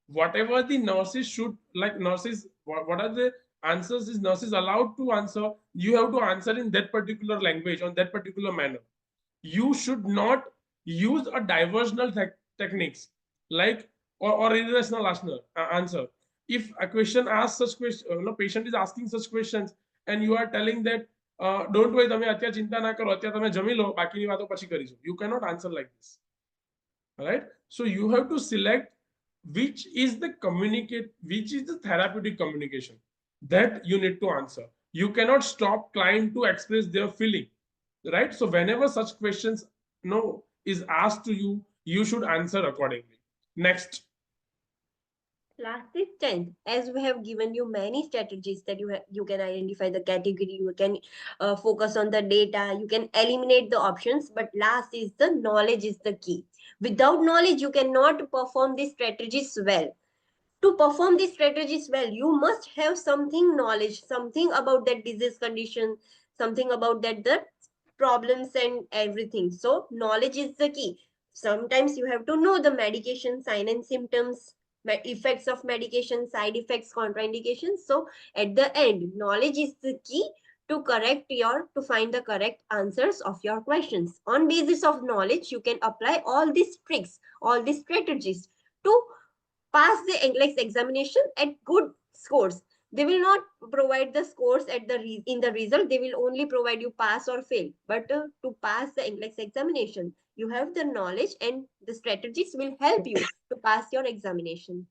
Whatever the nurses should like nurses, what are the answers is nurses allowed to answer, you have to answer in that particular language on that particular manner. You should not use a diversional techniques like or irrational answer. If a question asks such question, patient is asking such questions and you are telling that, don't worry, તમે અત્યારે ચિંતા ના કરો, અત્યારે તમે જમી લો, બાકીની વાતો પછી કરીશું. You cannot answer like this. All right? So you have to select which is the therapeutic communication that you need to answer. You cannot stop client to express their feeling, right? So whenever such questions is asked to you, you should answer accordingly. Next. Last is 10th. As we have given you many strategies that you can identify the category, you can focus on the data, you can eliminate the options, but last is the knowledge is the key. Without knowledge, you cannot perform these strategies well. To perform these strategies well, you must have something knowledge, something about that disease condition, something about that the problems and everything. So knowledge is the key. Sometimes you have to know the medication sign and symptoms, effects of medication, side effects, contraindications. So at the end, knowledge is the key to find the correct answers of your questions. On basis of knowledge, you can apply all these tricks, all these strategies to pass the NCLEX examination at good scores. They will not provide the scores at in the result. They will only provide you pass or fail. But to pass the NCLEX examination, you have the knowledge and the strategies will help you to pass your examinations.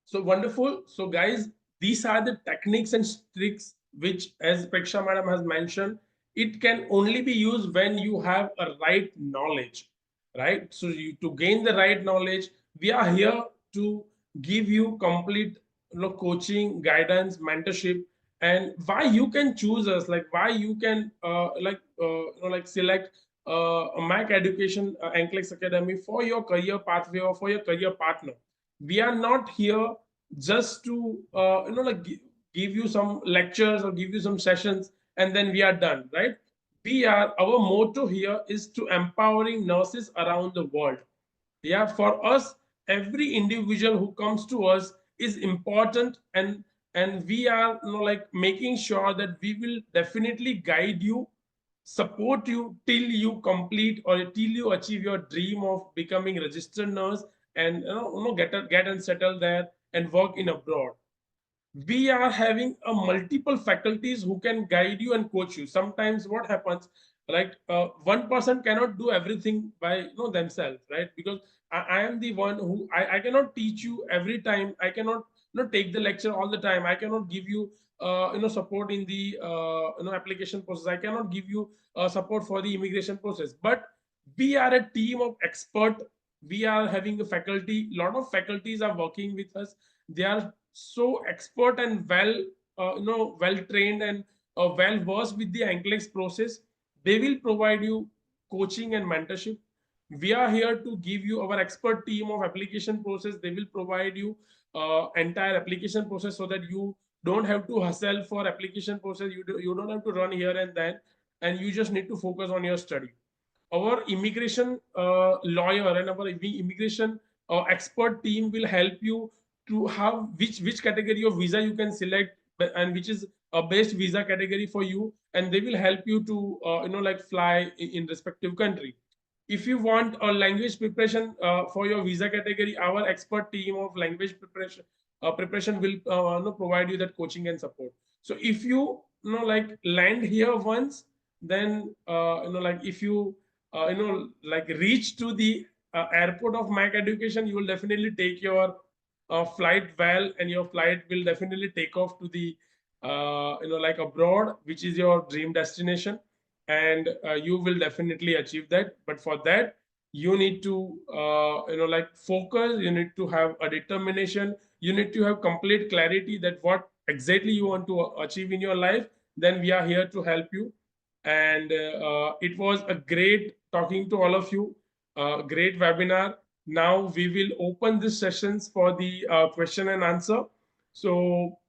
So wonderful. So guys, these are the techniques and tricks which, as Preksha madam has mentioned, it can only be used when you have a right knowledge, right? So to gain the right knowledge, We are here to give you complete, coaching, guidance, mentorship, and why you can choose us, like why you can select a Mac Education NCLEX Academy for your career pathway or for your career partner. We are not here just to give you some lectures or give you some sessions and then we are done, right? Our motto here is to empowering nurses around the world. Yeah, for us, every individual who comes to us is important, and we are, making sure that we will definitely guide you, support you till you complete or till you achieve your dream of becoming registered nurse, and get and settle there and work in abroad. We are having a multiple faculties who can guide you and coach you. Sometimes what happens, one person cannot do everything by themselves, right? Because I am the one who I cannot teach you every time. I cannot take the lecture all the time. I cannot give you support in the application process. I cannot give you support for the immigration process. But we are a team of expert. We are having a faculty. Lot of faculties are working with us. They are so expert and well trained and well versed with the NCLEX process. They will provide you coaching and mentorship. We are here to give you our expert team of application process. They will provide you entire application process so that you don't have to hustle for application process. You don't have to run here and then, and you just need to focus on your study. Our immigration lawyer and our immigration expert team will help you to have which category of visa you can select and which is a best visa category for you, and they will help you to fly in respective country. If you want a language preparation for your visa category, our expert team of language preparation will provide you that coaching and support. So if land here once, then if you reach to the airport of Mac Education, you will definitely take your flight well, and your flight will definitely take off to the abroad, which is your dream destination, and you will definitely achieve that. But for that, you need to focus. You need to have a determination. You need to have complete clarity that what exactly you want to achieve in your life. Then we are here to help you. And it was a great talking to all of you. Great webinar. Now we will open these sessions for the question and answer. So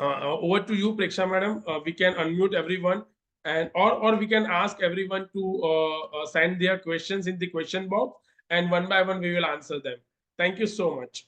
over to you, Preksha madam. We can unmute everyone, and or we can ask everyone to send their questions in the question box, and one by one we will answer them. Thank you so much.